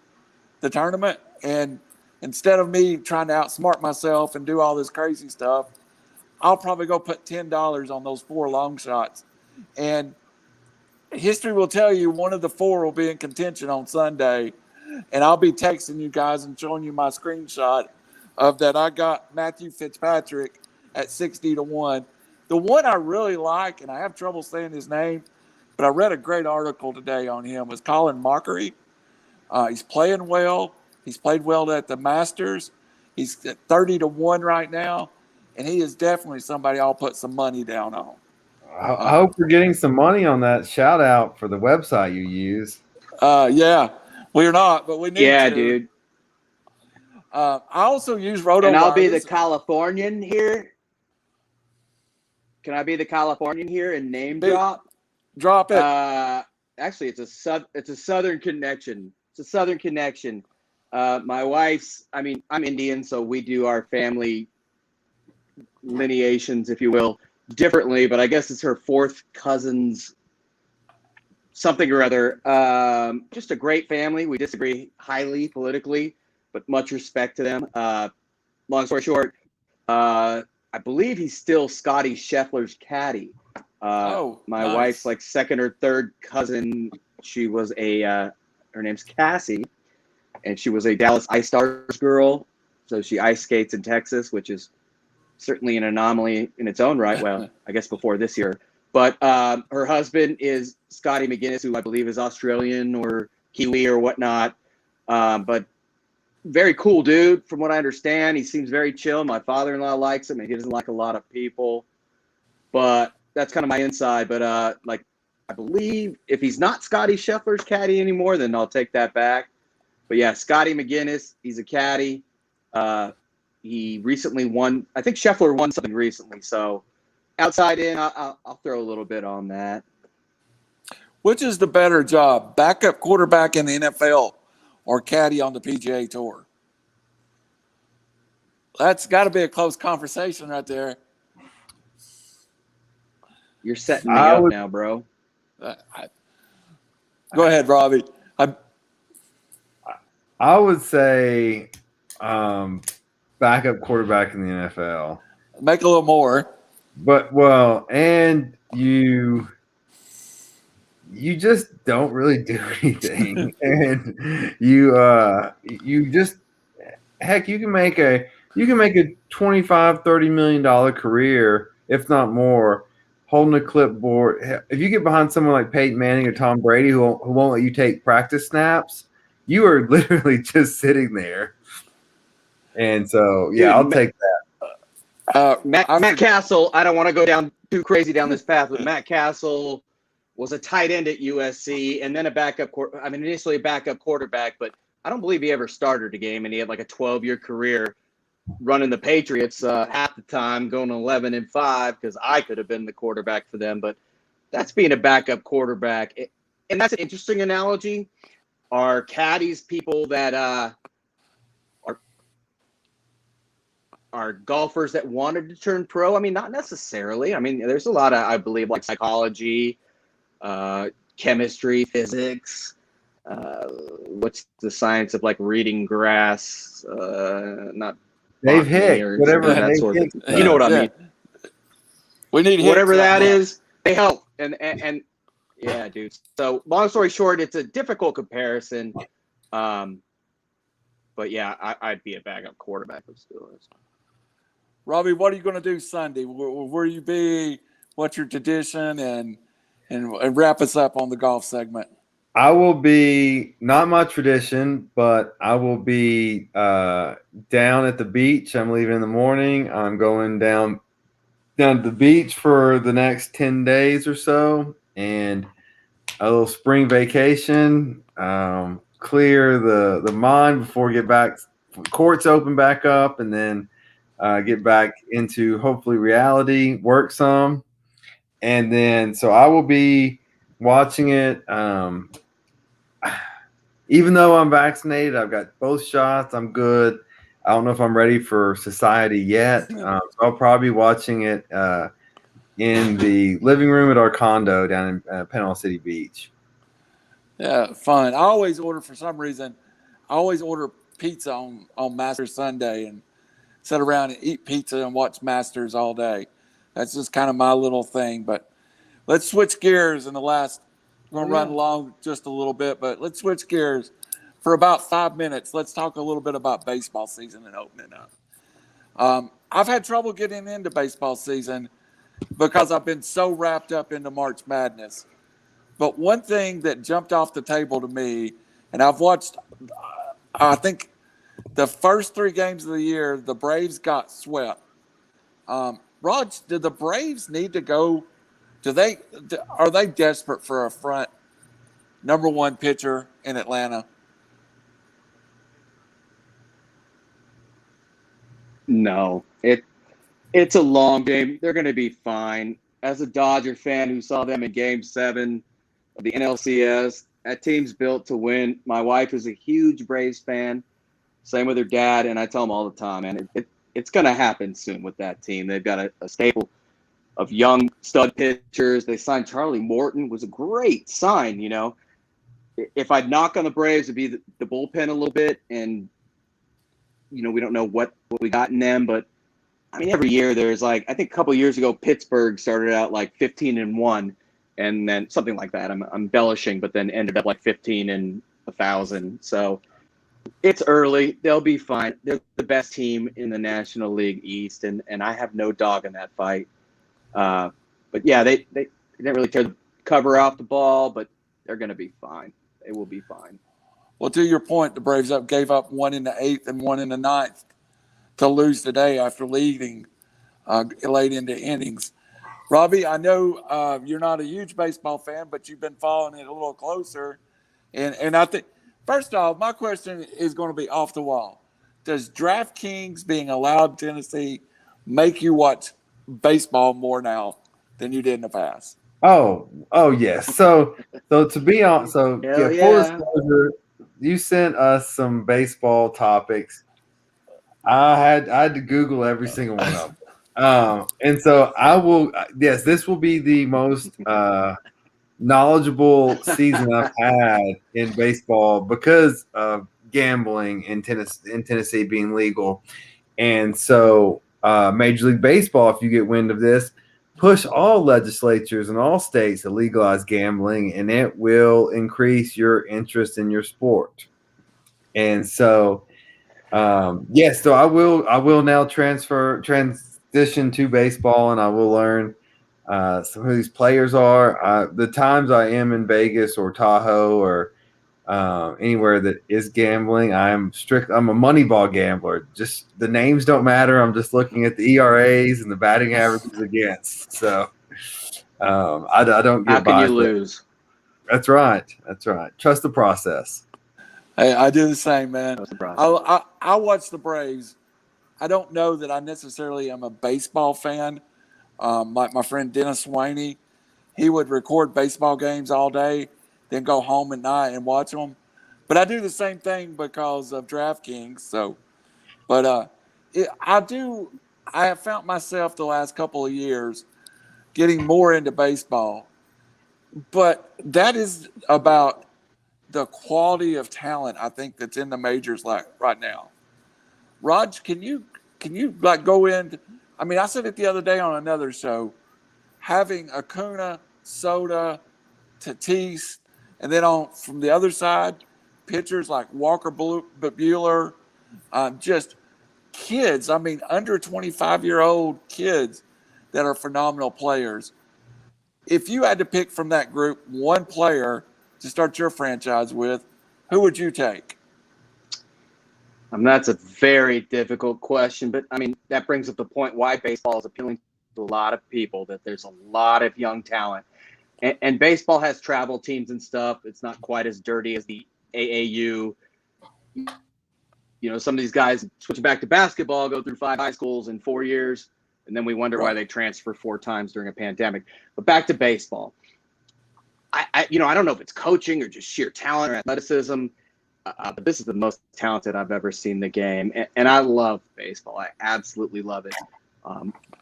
the tournament, and instead of me trying to outsmart myself and do all this crazy stuff, I'll probably go put $10 on those 4 long shots, and history will tell you one of the 4 will be in contention on Sunday, and I'll be texting you guys and showing you my screenshot of that. I got Matthew Fitzpatrick at 60-1. The one I really like, and I have trouble saying his name, but I read a great article today on him, was Colin Mockery. He's playing well. He's played well at the Masters. He's at 30-1 right now, and he is definitely somebody I'll put some money down on.
I hope we're getting some money on that shout out for the website you use.
Yeah, we're not, but we need to.
Yeah, dude.
I also use RotoWire.
And I'll be the Californian here. Can I be the Californian here and name drop?
Drop it.
Actually, it's a Southern connection. It's a Southern connection. My wife's, I mean, I'm Indian, so we do our family lineations, if you will, differently, but I guess it's her 4th cousin's something or other. Just a great family. We disagree highly politically, but much respect to them. Long story short, I believe he's still Scotty Scheffler's caddy. My
nice.
wife's like 2nd or 3rd cousin. She was her name's Cassie, and she was a Dallas Ice Stars girl. So she ice skates in Texas, which is certainly an anomaly in its own right. Well, I guess before this year. But her husband is Scotty McGuinness, who I believe is Australian or Kiwi or whatnot. But very cool dude, from what I understand. He seems very chill. My father-in-law likes him, and he doesn't like a lot of people. But that's kind of my inside. But I believe if he's not Scotty Scheffler's caddy anymore, then I'll take that back. But yeah, Scotty McGuinness, he's a caddy. He recently won. I think Scheffler won something recently. So outside in, I'll throw a little bit on that.
Which is the better job, backup quarterback in the NFL or caddy on the PGA Tour? That's got to be a close conversation right there.
You're setting me up now, bro.
Go ahead, Robbie.
I would say backup quarterback in the NFL.
Make a little more.
But, well, and you just don't really do anything. And you just, heck, you can make a $25, $30 million career, if not more, holding a clipboard. If you get behind someone like Peyton Manning or Tom Brady who won't let you take practice snaps, you are literally just sitting there. And so, yeah, I'll take that.
Matt Castle, I don't want to go down too crazy down this path, but Matt Castle was a tight end at USC and then initially a backup quarterback, but I don't believe he ever started a game, and he had like a 12-year career running the Patriots half the time, going 11-5, because I could have been the quarterback for them. But that's being a backup quarterback. And that's an interesting analogy. Are caddies people that are golfers that wanted to turn pro? I mean, not necessarily. I mean, there's a lot of, I believe, like psychology, chemistry, physics. What's the science of like reading grass? Not
Dave
Bachman
Hick,
or
whatever
that
Dave
sort of
Hick
thing. You know what I mean?
We need
Whatever
Hicks
that
up there.
is, they help. And yeah, dude. So long story short, it's a difficult comparison. But yeah, I'd be a backup quarterback of Steelers.
Robbie, what are you going to do Sunday? Where you be? What's your tradition? And wrap us up on the golf segment.
I will be, not my tradition, but I will be down at the beach. I'm leaving in the morning. I'm going down to the beach for the next 10 days or so, and a little spring vacation, clear the mind before we get back, courts open back up, and then get back into hopefully reality, work some. And then, so I will be watching it. Even though I'm vaccinated, I've got both shots. I'm good. I don't know if I'm ready for society yet. So I'll probably be watching it in the living room at our condo down in Panama City Beach.
Yeah, fun. For some reason, I always order pizza on Masters Sunday and sit around and eat pizza and watch Masters all day. That's just kind of my little thing. But let's switch gears in the last. We're going to run along just a little bit, but let's switch gears for about 5 minutes. Let's talk a little bit about baseball season and opening up. I've had trouble getting into baseball season because I've been so wrapped up into March Madness. But one thing that jumped off the table to me, and I've watched, I think the first 3 games of the year, the Braves got swept. Raj, did the Braves need to go? Are they desperate for a front number 1 pitcher in Atlanta?
No, it's a long game. They're going to be fine. As a Dodger fan who saw them in Game 7 of the NLCS, that team's built to win. My wife is a huge Braves fan. Same with her dad, and I tell them all the time, man, it's going to happen soon with that team. They've got a staple of young stud pitchers. They signed Charlie Morton, was a great sign, you know. If I'd knock on the Braves, it'd be the bullpen a little bit, and, you know, we don't know what we got in them, but, I mean, every year there's like, I think a couple of years ago, Pittsburgh started out like 15-1, and then something like that. I'm embellishing, but then ended up like 15 and 1,000. So it's early. They'll be fine. They're the best team in the National League East, and I have no dog in that fight. But yeah, they didn't really tear the cover off the ball, but they're going to be fine. They will be fine.
Well, to your point, the Braves gave up 1 in the 8th and 1 in the 9th to lose today after leading late into innings. Robbie, I know you're not a huge baseball fan, but you've been following it a little closer. And I think, first off, my question is going to be off the wall. Does DraftKings being allowed in Tennessee make you watch baseball more now than you did in the past?
Oh yes. So to be on, so
Hell
full
yeah.
disclosure, you sent us some baseball topics. I had to Google every single one of them. And so I will. Yes, this will be the most knowledgeable season I've had in baseball because of gambling in Tennessee being legal. And so Major League Baseball, if you get wind of this, push all legislatures in all states to legalize gambling, and it will increase your interest in your sport. And so, yes, so I will now transition to baseball, and I will learn some of these players are. The times I am in Vegas or Tahoe or anywhere that is gambling, I'm a Moneyball gambler. Just the names don't matter. I'm just looking at the ERAs and the batting averages against. So I don't get
How can you
biased.
lose?
That's right. Trust the process.
Hey, I do the same, man. I watch the Braves. I don't know that I necessarily am a baseball fan. Like my friend Dennis Swaney, he would record baseball games all day, then go home at night and watch them. But I do the same thing because of DraftKings. So, but I have found myself the last couple of years getting more into baseball. But that is about the quality of talent I think that's in the majors like right now. Raj, can you can you like go in? I mean, I said it the other day on another show, having Acuna, Soto, Tatis, and then from the other side, pitchers like Walker Buehler, just kids. I mean, under 25-year-old kids that are phenomenal players. If you had to pick from that group one player to start your franchise with, who would you take?
That's a very difficult question, but I mean, that brings up the point why baseball is appealing to a lot of people, that there's a lot of young talent. And baseball has travel teams and stuff. It's not quite as dirty as the AAU. Some of these guys switch back to basketball, go through 5 high schools in 4 years, and then we wonder why they transfer 4 times during a pandemic. But back to baseball. I don't know if it's coaching or just sheer talent or athleticism, but this is the most talented I've ever seen the game. And I love baseball. I absolutely love it.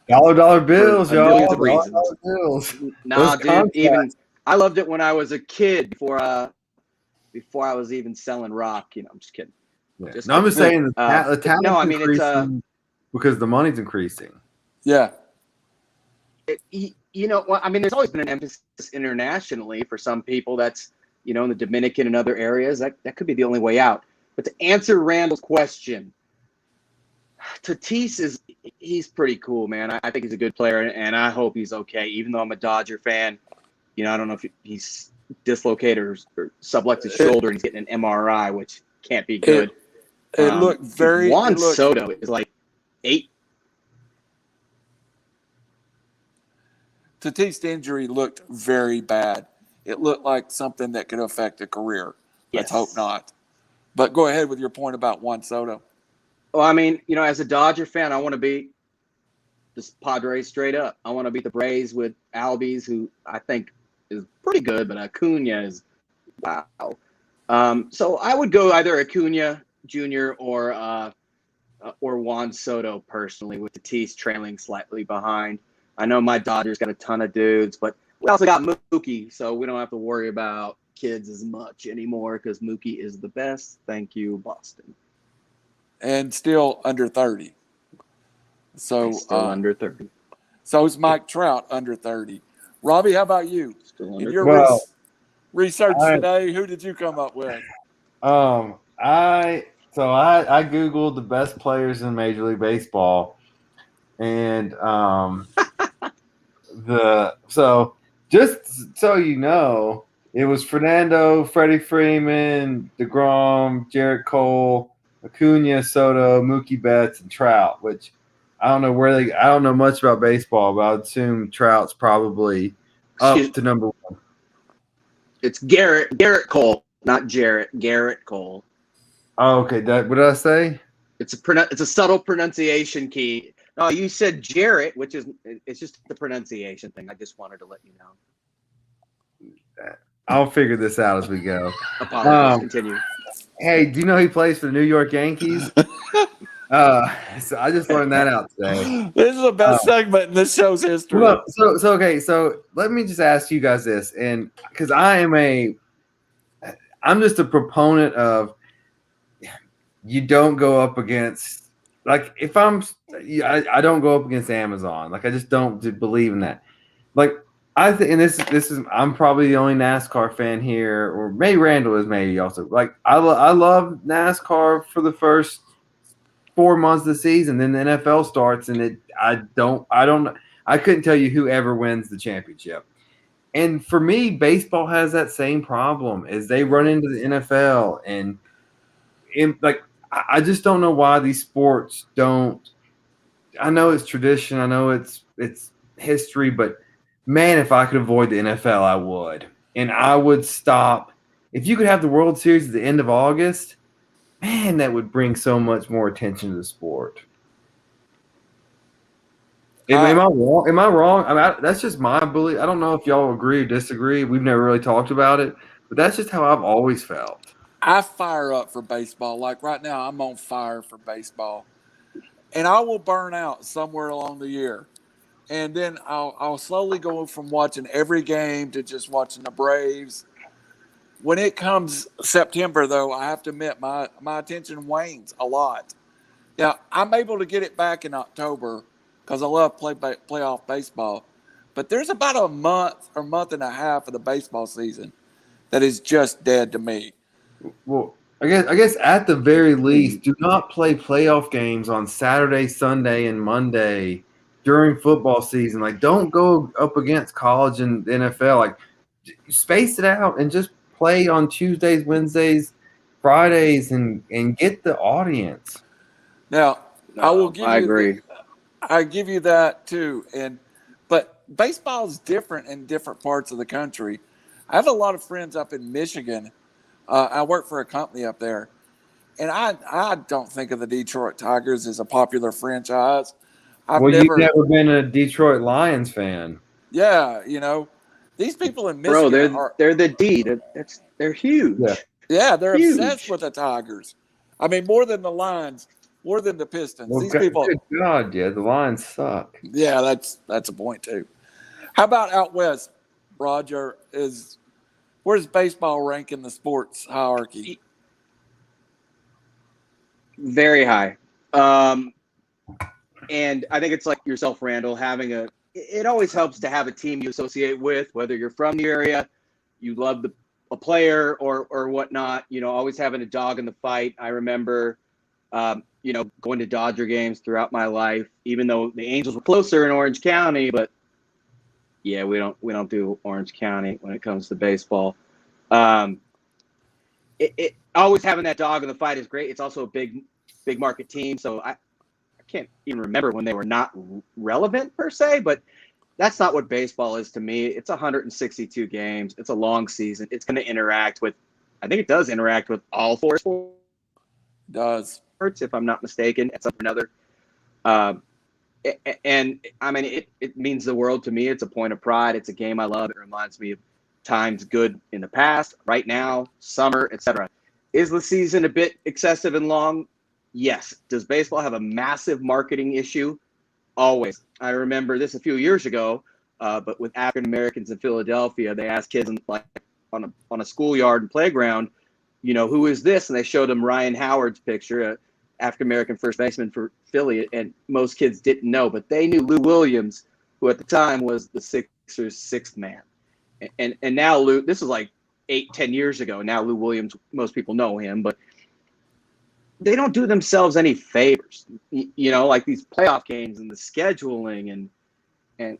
Dollar bills, y'all.
Millions of reasons.
Dollar bills.
Nah, dude, I loved it when I was a kid before I was even selling rock. I'm just kidding.
Yeah. I'm just saying the talent's increasing because the money's increasing.
Yeah.
There's always been an emphasis internationally for some people. That's, in the Dominican and other areas. That could be the only way out. But to answer Randall's question, Tatis he's pretty cool, man. I think he's a good player, and I hope he's okay. Even though I'm a Dodger fan, I don't know if he's dislocated or subluxed his shoulder and he's getting an MRI, which can't be good.
It looked very.
Juan Soto is like 8.
Tatis' injury looked very bad. It looked like something that could affect a career. Let's hope not. But go ahead with your point about Juan Soto.
Well, as a Dodger fan, I want to beat the Padres straight up. I want to beat the Braves with Albies, who I think is pretty good, but Acuna is wow. So I would go either Acuna Jr. or Juan Soto personally, with Tatis trailing slightly behind. I know my Dodgers got a ton of dudes, but we also got Mookie, so we don't have to worry about kids as much anymore because Mookie is the best. Thank you, Boston.
And still under 30. So
still under 30.
So is Mike Trout under 30. Robbie, how about you?
Still under
In your research today, who did you come up with?
I Googled the best players in Major League Baseball, and just so you know, it was Fernando, Freddie Freeman, DeGrom, Jarrett Cole, Acuna, Soto, Mookie Betts, and Trout. Which I don't know much about baseball, but I would assume Trout's probably up to number 1.
It's Garrett Cole, not Jarrett. Garrett Cole.
Oh, okay. What did I say?
It's a subtle pronunciation key. No, you said Jarrett, which is it's just the pronunciation thing. I just wanted to let you know.
I'll figure this out as we go.
Apologies. Continue.
Hey, do you know he plays for the New York Yankees? So I just learned that out today.
This is the best segment in this show's history.
Well, so let me just ask you guys this, and because I'm just a proponent of you don't go up against, like, if I don't go up against Amazon. Like, I just don't believe in that. Like, I think, and this is I'm probably the only NASCAR fan here, or maybe Randall is maybe also. Like, I love NASCAR for the first 4 months of the season, then the NFL starts, and I couldn't tell you who ever wins the championship. And for me, baseball has that same problem as they run into the NFL, and like, I just don't know why these sports don't. I know it's tradition, I know it's history, but man, if I could avoid the NFL, I would. And I would stop. If you could have the World Series at the end of August, man, that would bring so much more attention to the sport. Am I wrong? Am I wrong? That's just my belief. I don't know if y'all agree or disagree. We've never really talked about it, but that's just how I've always felt.
I fire up for baseball. Like right now, I'm on fire for baseball. And I will burn out somewhere along the year. And then I'll slowly go from watching every game to just watching the Braves. When it comes September, though, I have to admit my attention wanes a lot. Yeah, I'm able to get it back in October because I love playoff baseball. But there's about a month or month and a half of the baseball season that is just dead to me.
Well, I guess at the very least, do not play playoff games on Saturday, Sunday, and Monday during football season. Like, don't go up against college and the NFL. Like, space it out and just play on Tuesdays, Wednesdays, Fridays, and get the audience.
Now, I will give
I
you
agree.
I give you that too. But baseball is different in different parts of the country. I have a lot of friends up in Michigan. I work for a company up there, and I don't think of the Detroit Tigers as a popular franchise.
Well, you've never been a Detroit Lions fan.
Yeah, these people in Michigan
Bro, they're the D. They're huge.
Yeah.
Yeah, they're
Huge.
obsessed with the Tigers. I mean, more than the Lions, more than the Pistons.
Well,
These people.
Good God, yeah, the Lions suck.
Yeah, that's a point too. How about out west, Roger? Where does baseball rank in the sports hierarchy?
Very high. And I think it's like yourself, Randall, it always helps to have a team you associate with, whether you're from the area, you love a player or whatnot, always having a dog in the fight. I remember, going to Dodger games throughout my life, even though the Angels were closer in Orange County, but yeah, we don't do Orange County when it comes to baseball. It always having that dog in the fight is great. It's also a big market team. So I can't even remember when they were not relevant per se, but that's not what baseball is to me. It's 162 games. It's a long season. It's going to I think it does interact with all four sports.
It does.
If I'm not mistaken, at some or another. And I mean, it means the world to me. It's a point of pride. It's a game I love. It reminds me of times good in the past, right now, summer, etc. Is the season a bit excessive and long? Yes. Does baseball have a massive marketing issue? Always. I remember this a few years ago, but with African Americans in Philadelphia, they asked kids on a schoolyard and playground, who is this? And they showed them Ryan Howard's picture, African American first baseman for Philly, and most kids didn't know, but they knew Lou Williams, who at the time was the Sixers' sixth man. And now Lou, this is like 8-10 years ago. Now Lou Williams, most people know him, but they don't do themselves any favors, like these playoff games and the scheduling and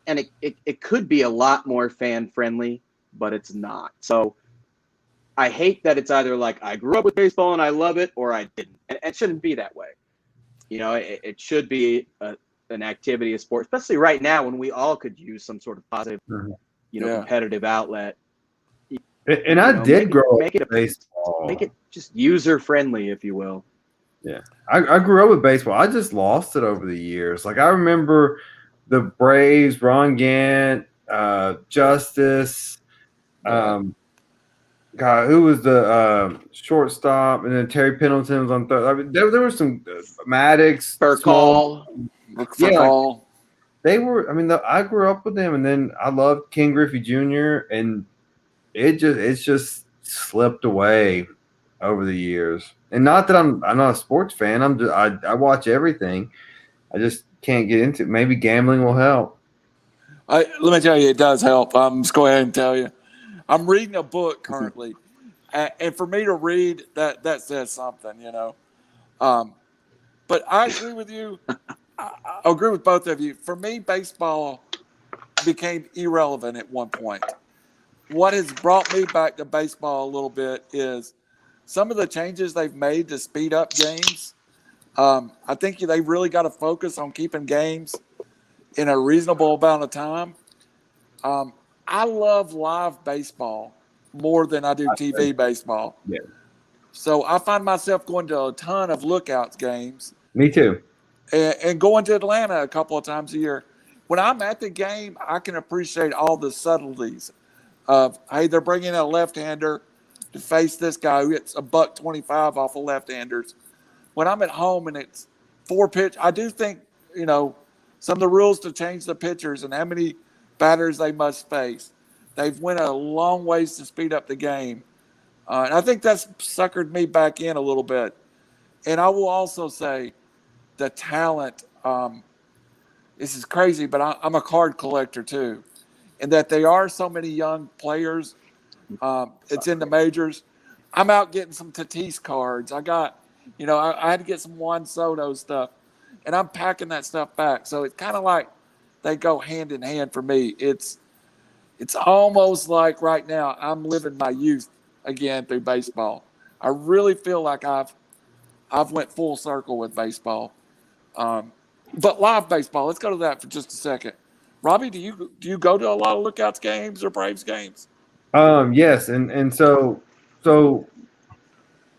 it could be a lot more fan friendly, but it's not. So I hate that it's either like I grew up with baseball and I love it, or I didn't. And it shouldn't be that way. It should be an activity, a sport, especially right now when we all could use some sort of positive, competitive outlet.
And I did grow up with baseball.
Make it just user friendly, if you will.
Yeah, I grew up with baseball. I just lost it over the years. Like, I remember the Braves, Ron Gant, Justice, God, who was the shortstop, and then Terry Pendleton was on third. I mean, there were some Maddox,
Burkall.
Yeah, they were. I mean, I grew up with them, and then I loved King Griffey Jr. and it's just slipped away over the years. And not that I'm not a sports fan. I watch everything. I just can't get into it. Maybe gambling will help.
Let me tell you, it does help. I'm just go ahead and tell you. I'm reading a book currently, and for me to read that says something, But I agree with you. I agree with both of you. For me, baseball became irrelevant at one point. What has brought me back to baseball a little bit is some of the changes they've made to speed up games. I think they really got to focus on keeping games in a reasonable amount of time. I love live baseball more than I do TV baseball.
Yeah.
So I find myself going to a ton of Lookouts games.
Me too.
And going to Atlanta a couple of times a year. When I'm at the game, I can appreciate all the subtleties of, hey, they're bringing in a left-hander to face this guy who hits $125 off of left-handers. When I'm at home and it's 4 pitch, I do think, some of the rules to change the pitchers and how many batters they must face. They've went a long ways to speed up the game. And I think that's suckered me back in a little bit. And I will also say the talent. This is crazy, but I'm a card collector too, and that there are so many young players. It's in the majors. I'm out getting some Tatis cards. I got, I had to get some Juan Soto stuff, and I'm packing that stuff back. So it's kind of like they go hand in hand for me. It's almost like right now I'm living my youth again through baseball. I really feel like I've went full circle with baseball. But live baseball, let's go to that for just a second. Robbie, do you go to a lot of Lookouts games or Braves games?
Yes, and so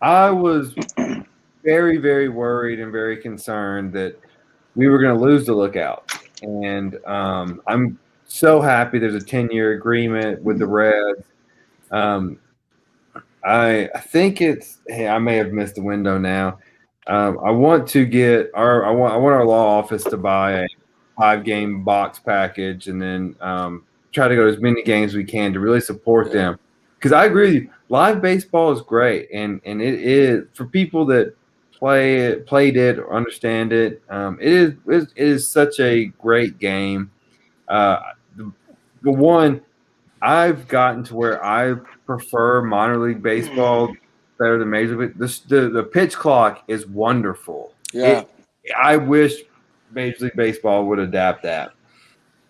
I was very, very worried and very concerned that we were going to lose the Lookouts, and I'm so happy there's a 10-year agreement with the Reds. I think it's. Hey, I may have missed the window now. I want to get I want our law office to buy a 5-game box package, and then try to go to as many games as we can to really support them. Because I agree with you, live baseball is great, and it is for people that played it, or understand it. It is such a great game. The one I've gotten to where I prefer minor league baseball better than major league. The pitch clock is wonderful.
Yeah.
I wish Major League Baseball would adapt that.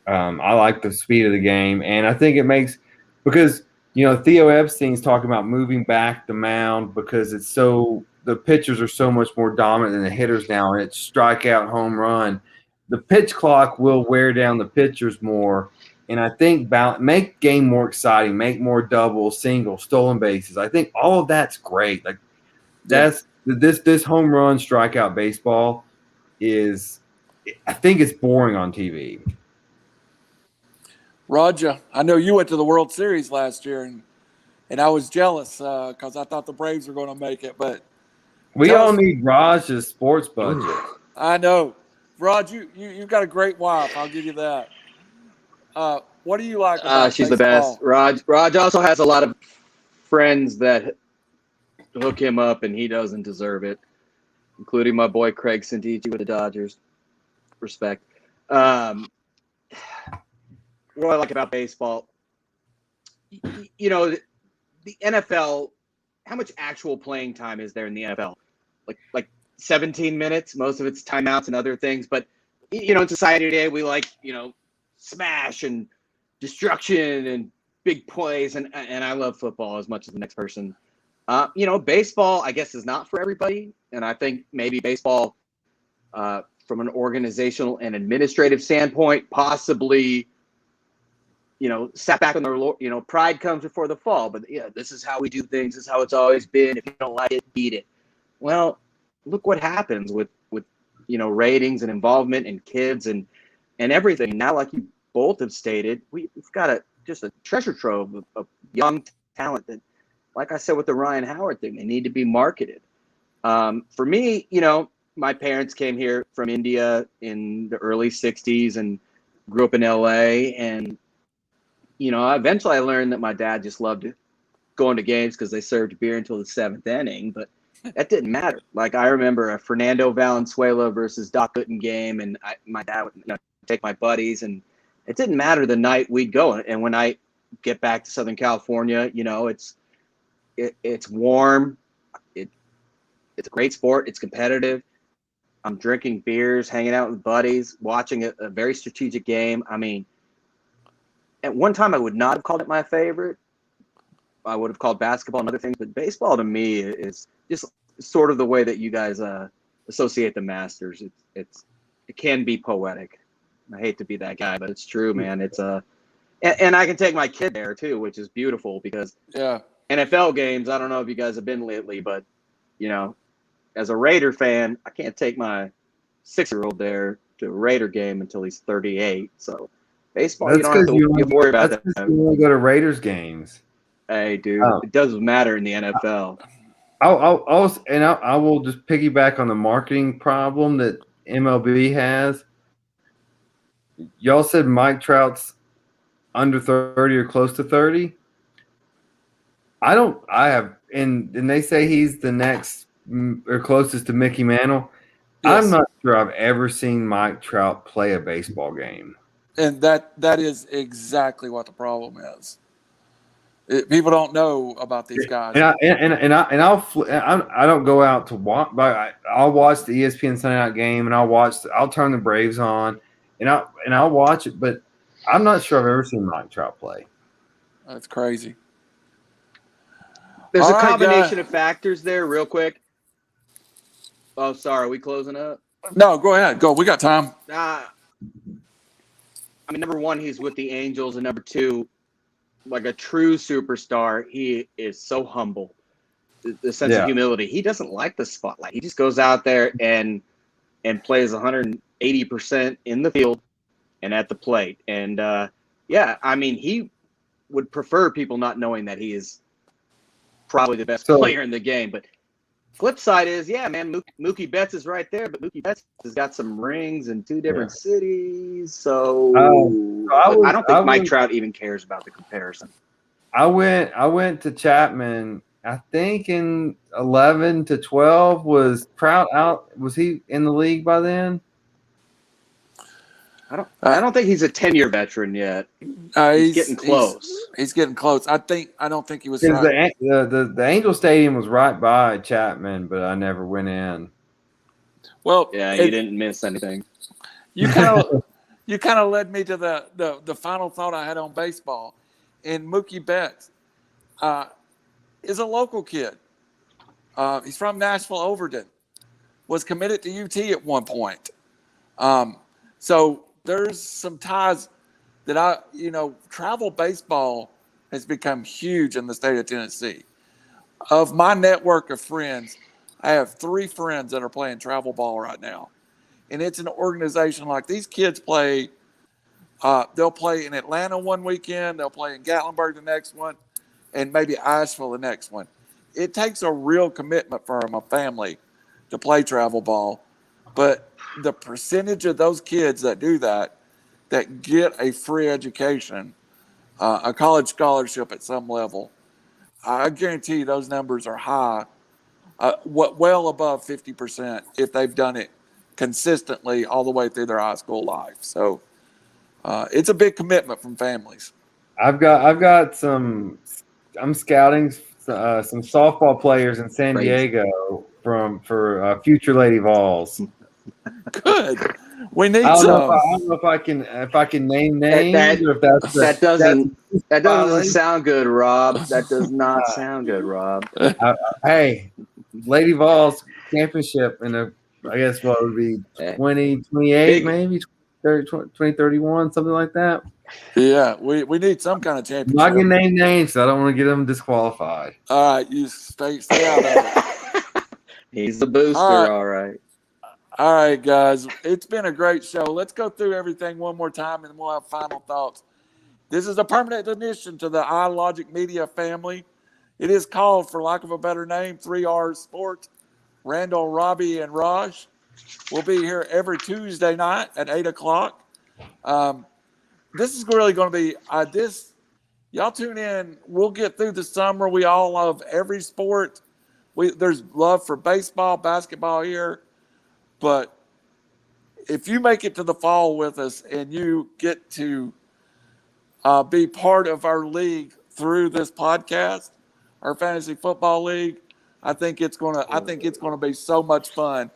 I like the speed of the game, and I think it makes because Theo Epstein's talking about moving back the mound because the pitchers are so much more dominant than the hitters now, and it's strikeout, home run. The pitch clock will wear down the pitchers more, and I think make game more exciting, make more doubles, singles, stolen bases. I think all of that's great. Like this home run strikeout baseball is, I think it's boring on TV.
Roger, I know you went to the World Series last year, and I was jealous because I thought the Braves were going to make it. But
we all need Raj's sports budget.
I know, Raj. You've got a great wife. I'll give you that. What do you like about
she's
baseball?
the best. Raj also has a lot of friends that hook him up, and he doesn't deserve it, including my boy Craig Sandici with the Dodgers. Respect. What I like about baseball, the NFL, how much actual playing time is there in the NFL? Like 17 minutes. Most of it's timeouts and other things. But, in society today, we like, smash and destruction and big plays. And I love football as much as the next person. Baseball, I guess, is not for everybody. And I think maybe baseball, from an organizational and administrative standpoint, possibly – sat back on their, pride comes before the fall. But this is how we do things. This is how it's always been. If you don't like it, beat it. Well, look what happens with ratings and involvement and kids and everything. Now, like you both have stated, we've got just a treasure trove of young talent that, like I said with the Ryan Howard thing, they need to be marketed. For me, my parents came here from India in the early 60s and grew up in LA, and eventually I learned that my dad just loved going to games because they served beer until the 7th inning, but that didn't matter. Like, I remember a Fernando Valenzuela versus Doc Gooden game, and my dad would take my buddies, and it didn't matter the night we'd go. And when I get back to Southern California, it's warm. It's a great sport. It's competitive. I'm drinking beers, hanging out with buddies, watching a very strategic game. I mean, at one time, I would not have called it my favorite. I would have called basketball and other things, but baseball to me is just sort of the way that you guys associate the Masters. It can be poetic. I hate to be that guy, but it's true, man. It's and I can take my kid there too, which is beautiful because NFL games. I don't know if you guys have been lately, but as a Raider fan, I can't take my 6-year-old there to a Raider game until he's 38. So. Baseball, you don't have to worry about that.
You want to go to Raiders games.
Hey, dude, It doesn't matter in the NFL.
I will just piggyback on the marketing problem that MLB has. Y'all said Mike Trout's under 30 or close to 30. And they say he's the next or closest to Mickey Mantle.
Yes.
I'm not sure I've ever seen Mike Trout play a baseball game.
And that is exactly what the problem is. People don't know about these guys.
I don't go out to watch, but I'll watch the ESPN Sunday Night Game, and I'll turn the Braves on, and I'll watch it. But I'm not sure I've ever seen Mike Trout play.
That's crazy.
There's
All
a
right,
combination
guys.
of factors there, real quick. Oh, sorry. Are we closing up?
No, go ahead. Go. We got time.
I mean, number one, he's with the Angels, and number two, like a true superstar, he is so humble. The sense of humility. He doesn't like the spotlight. He just goes out there and plays 180% in the field and at the plate. And I mean, he would prefer people not knowing that he is probably the best player in the game. But flip side is, man, Mookie Betts is right there, but Mookie Betts has got some rings in two different cities. So I don't think Mike Trout even cares about the comparison.
I went to Chapman. I think in 11 to 12 was Trout out. Was he in the league by then?
I don't think he's a 10-year veteran yet. He's getting close.
He's getting close. I don't think he was.
The Angel Stadium was right by Chapman, but I never went in.
Well,
yeah, you didn't miss anything.
You kind of led me to the final thought I had on baseball. And Mookie Betts is a local kid. He's from Nashville, Overton. Was committed to UT at one point. So there's some ties that travel baseball has become huge in the state of Tennessee. Of my network of friends, I have 3 friends that are playing travel ball right now. And it's an organization like these kids play. They'll play in Atlanta one weekend. They'll play in Gatlinburg the next one, and maybe Asheville the next one. It takes a real commitment from a family to play travel ball. But the percentage of those kids that do that get a free education, a college scholarship at some level, I guarantee those numbers are high, well above 50% if they've done it consistently all the way through their high school life. So it's a big commitment from families.
I've got some. I'm scouting some softball players in San Diego for future Lady Vols.
Good. We need
I
some.
don't know if I can name names.
That doesn't sound good, Rob. That does not sound good, Rob.
Hey, Lady Vols championship in I guess what would be 2028 maybe 2031 something like that.
Yeah, we need some kind of championship.
I'm not gonna name names, so I don't want to get them disqualified.
All right, you stay out of it.
He's the booster, all right.
All right, guys. It's been a great show. Let's go through everything one more time, and we'll have final thoughts. This is a permanent addition to the iLogic Media family. It is called, for lack of a better name, 3R'S Sports. Randall, Robbie, and Raj will be here every Tuesday night at 8 o'clock. This is really going to be y'all tune in. We'll get through the summer. We all love every sport. There's love for baseball, basketball here. But if you make it to the fall with us and you get to be part of our league through this podcast, our fantasy football league, I think it's gonna be so much fun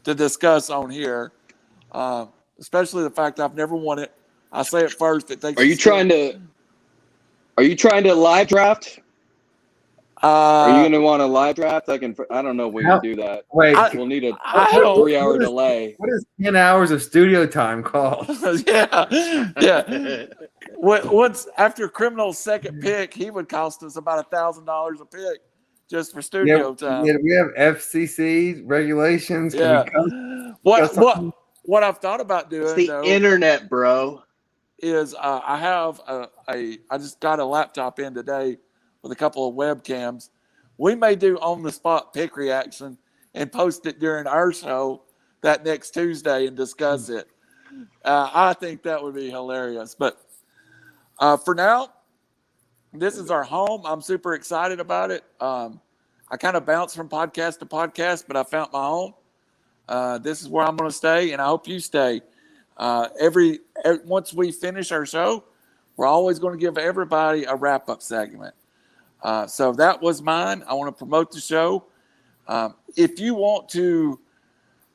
to discuss on here. Especially the fact I've never won it. I say it first.
Are you trying to live draft? Are you going to want a live draft? I don't know when you do that.
Wait,
we'll need a 3-hour delay.
What is 10 hours of studio time called?
Yeah. Once after Criminal's second pick, he would cost us about $1,000 a pick just for studio time.
Yeah, we have FCC regulations.
Yeah. What I've thought about doing,
it's the internet, bro,
is I just got a laptop in today with a couple of webcams. We may do on-the-spot pick reaction and post it during our show that next Tuesday and discuss it. I think that would be hilarious. But for now, this is our home. I'm super excited about it. I kind of bounce from podcast to podcast, but I found my home. This is where I'm going to stay, and I hope you stay. Once we finish our show, we're always going to give everybody a wrap-up segment. So that was mine. I want to promote the show. If you want to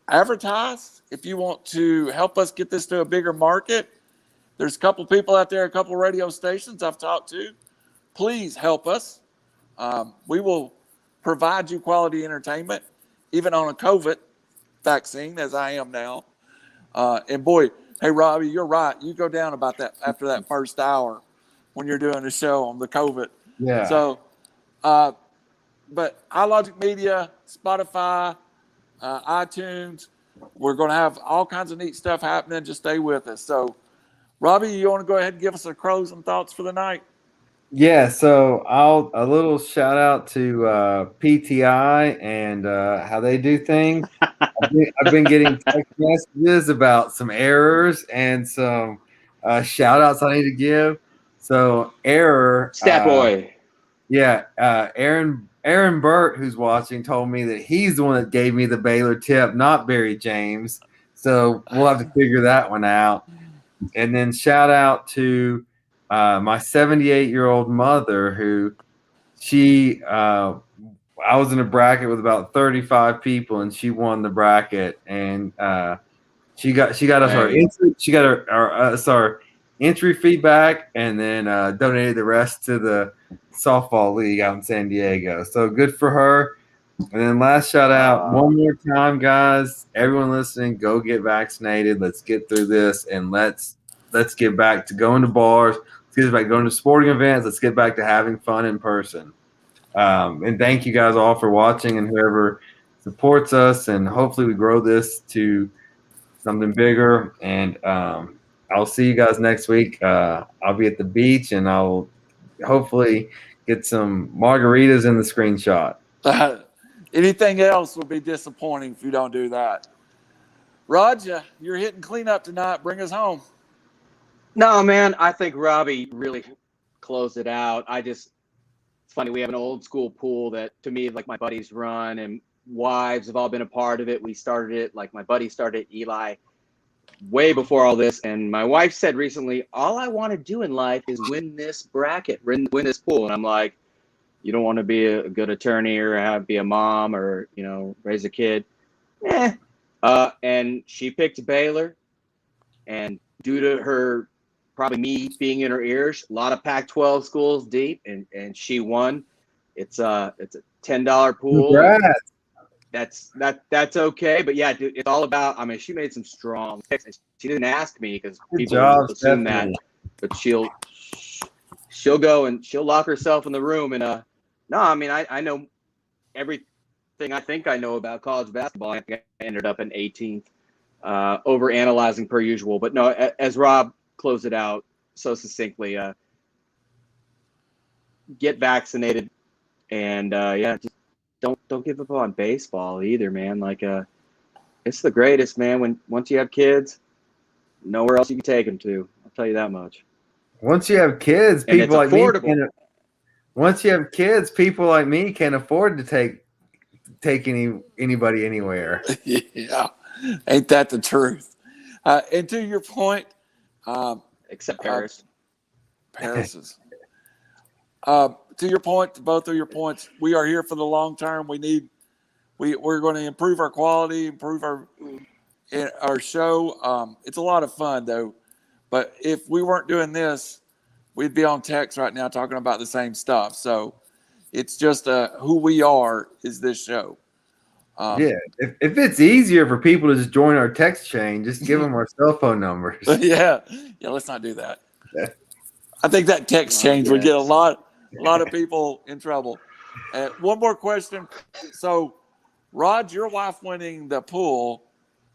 advertise, if you want to help us get this to a bigger market, there's a couple people out there, a couple radio stations I've talked to. Please help us. We will provide you quality entertainment, even on a COVID vaccine, as I am now. And boy, hey, Robbie, you're right. You go down about that after that first hour when you're doing the show on the COVID.
Yeah.
So, but iLogic Media, Spotify, iTunes, we're going to have all kinds of neat stuff happening. Just stay with us. So, Robbie, you want to go ahead and give us a closing thoughts for the night?
Yeah, so a little shout out to PTI and how they do things. I've been getting text messages about some errors and some shout outs I need to give. So error,
Stat boy.
Aaron Burt, who's watching, told me that he's the one that gave me the Baylor tip, not Barry James. So we'll have to figure that one out. And then shout out to my 78-year-old mother, who I was in a bracket with about 35 people, and she won the bracket, and she got us our entry fee back, and then donated the rest to the softball league out in San Diego. So good for her. And then last shout out one more time, guys. Everyone listening, go get vaccinated. Let's get through this, and let's get back to going to bars. Let's get back to going to sporting events. Let's get back to having fun in person. And thank you guys all for watching and whoever supports us. And hopefully we grow this to something bigger. And I'll see you guys next week. I'll be at the beach, and I'll hopefully get some margaritas in the screenshot.
Anything else would be disappointing if you don't do that. Roger, you're hitting cleanup tonight. Bring us home.
No, man, I think Robbie really closed it out. It's funny, we have an old school pool that, to me, like my buddies run, and wives have all been a part of it. We started it, like my buddy started Eli way before all this. And my wife said recently, all I want to do in life is win this bracket, win this pool. And I'm like, you don't want to be a good attorney or be a mom or, raise a kid. And she picked Baylor, and due to her, probably me being in her ears, a lot of Pac-12 schools deep, and she won. It's a $10 pool.
Congrats.
That's okay. But yeah, dude, it's all about, she made some strong picks. She didn't ask me because people assume that, but she'll go and she'll lock herself in the room. And no, I know everything I think I know about college basketball. I think I ended up in 18th, over analyzing per usual. But no, as Rob closed it out so succinctly, get vaccinated, and just don't give up on baseball either, man. Like it's the greatest, man. Once you have kids, nowhere else you can take them to. I'll tell you that much.
Once you have kids, people like me can't afford to take anybody anywhere.
Yeah, ain't that the truth? And to your point,
except Paris.
Paris's. To your point, to both of your points, we are here for the long term. We're going to improve our quality, improve our show. It's a lot of fun though. But if we weren't doing this, we'd be on text right now talking about the same stuff. So it's just who we are is this show.
If it's easier for people to just join our text chain, just give them our cell phone numbers.
Yeah, let's not do that. I think that text change would get a lot of people in trouble. One more question. So, Rod, your wife winning the pool,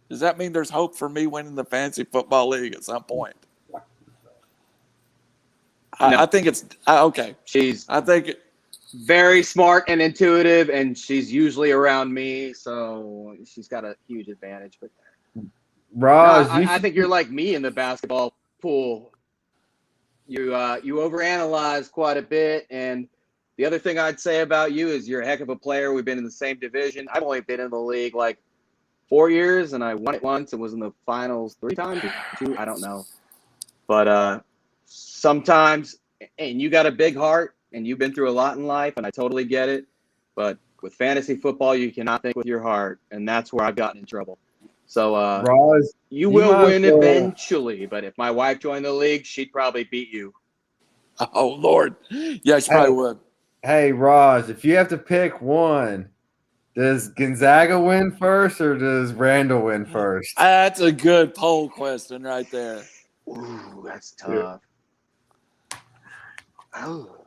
does that mean there's hope for me winning the fantasy football league at some point? No. I think it's okay. I think
very smart and intuitive, and she's usually around me, so she's got a huge advantage. But
Raj,
I think you're like me in the basketball pool. You overanalyze quite a bit, and The other thing I'd say about you is you're a heck of a player. We've been in the same division. I've only been in the league like 4 years, and I won it once and was in the finals 3 times or 2. I don't know. But sometimes, and you got a big heart, and you've been through a lot in life, and I totally get it. But with fantasy football, you cannot think with your heart, and that's where I've gotten in trouble. So
Roz,
you will win eventually, but if my wife joined the league, she'd probably beat you.
Oh, Lord. Yeah, she probably would.
Hey, Raj, if you have to pick one, does Gonzaga win first or does Randall win first?
That's a good poll question right there.
Ooh, that's tough. Oh.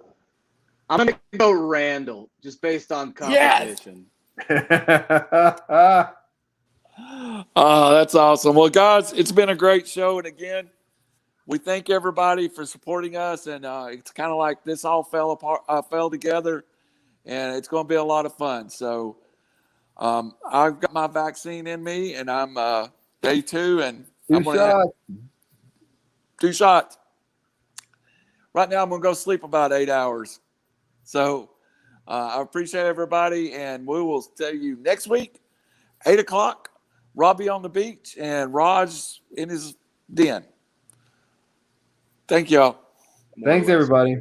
I'm going to go Randall, just based on competition.
Yes! Oh, that's awesome. Well, guys, it's been a great show. And again, we thank everybody for supporting us. And it's kind of like this all fell together, and it's going to be a lot of fun. So I've got my vaccine in me, and I'm day 2, and I'm going to have 2 shots. Right now, I'm going to go sleep about 8 hours. So I appreciate everybody, and we will see you next week, 8 o'clock. Robbie on the beach and Raj in his den. Thank y'all.
Thanks, everybody.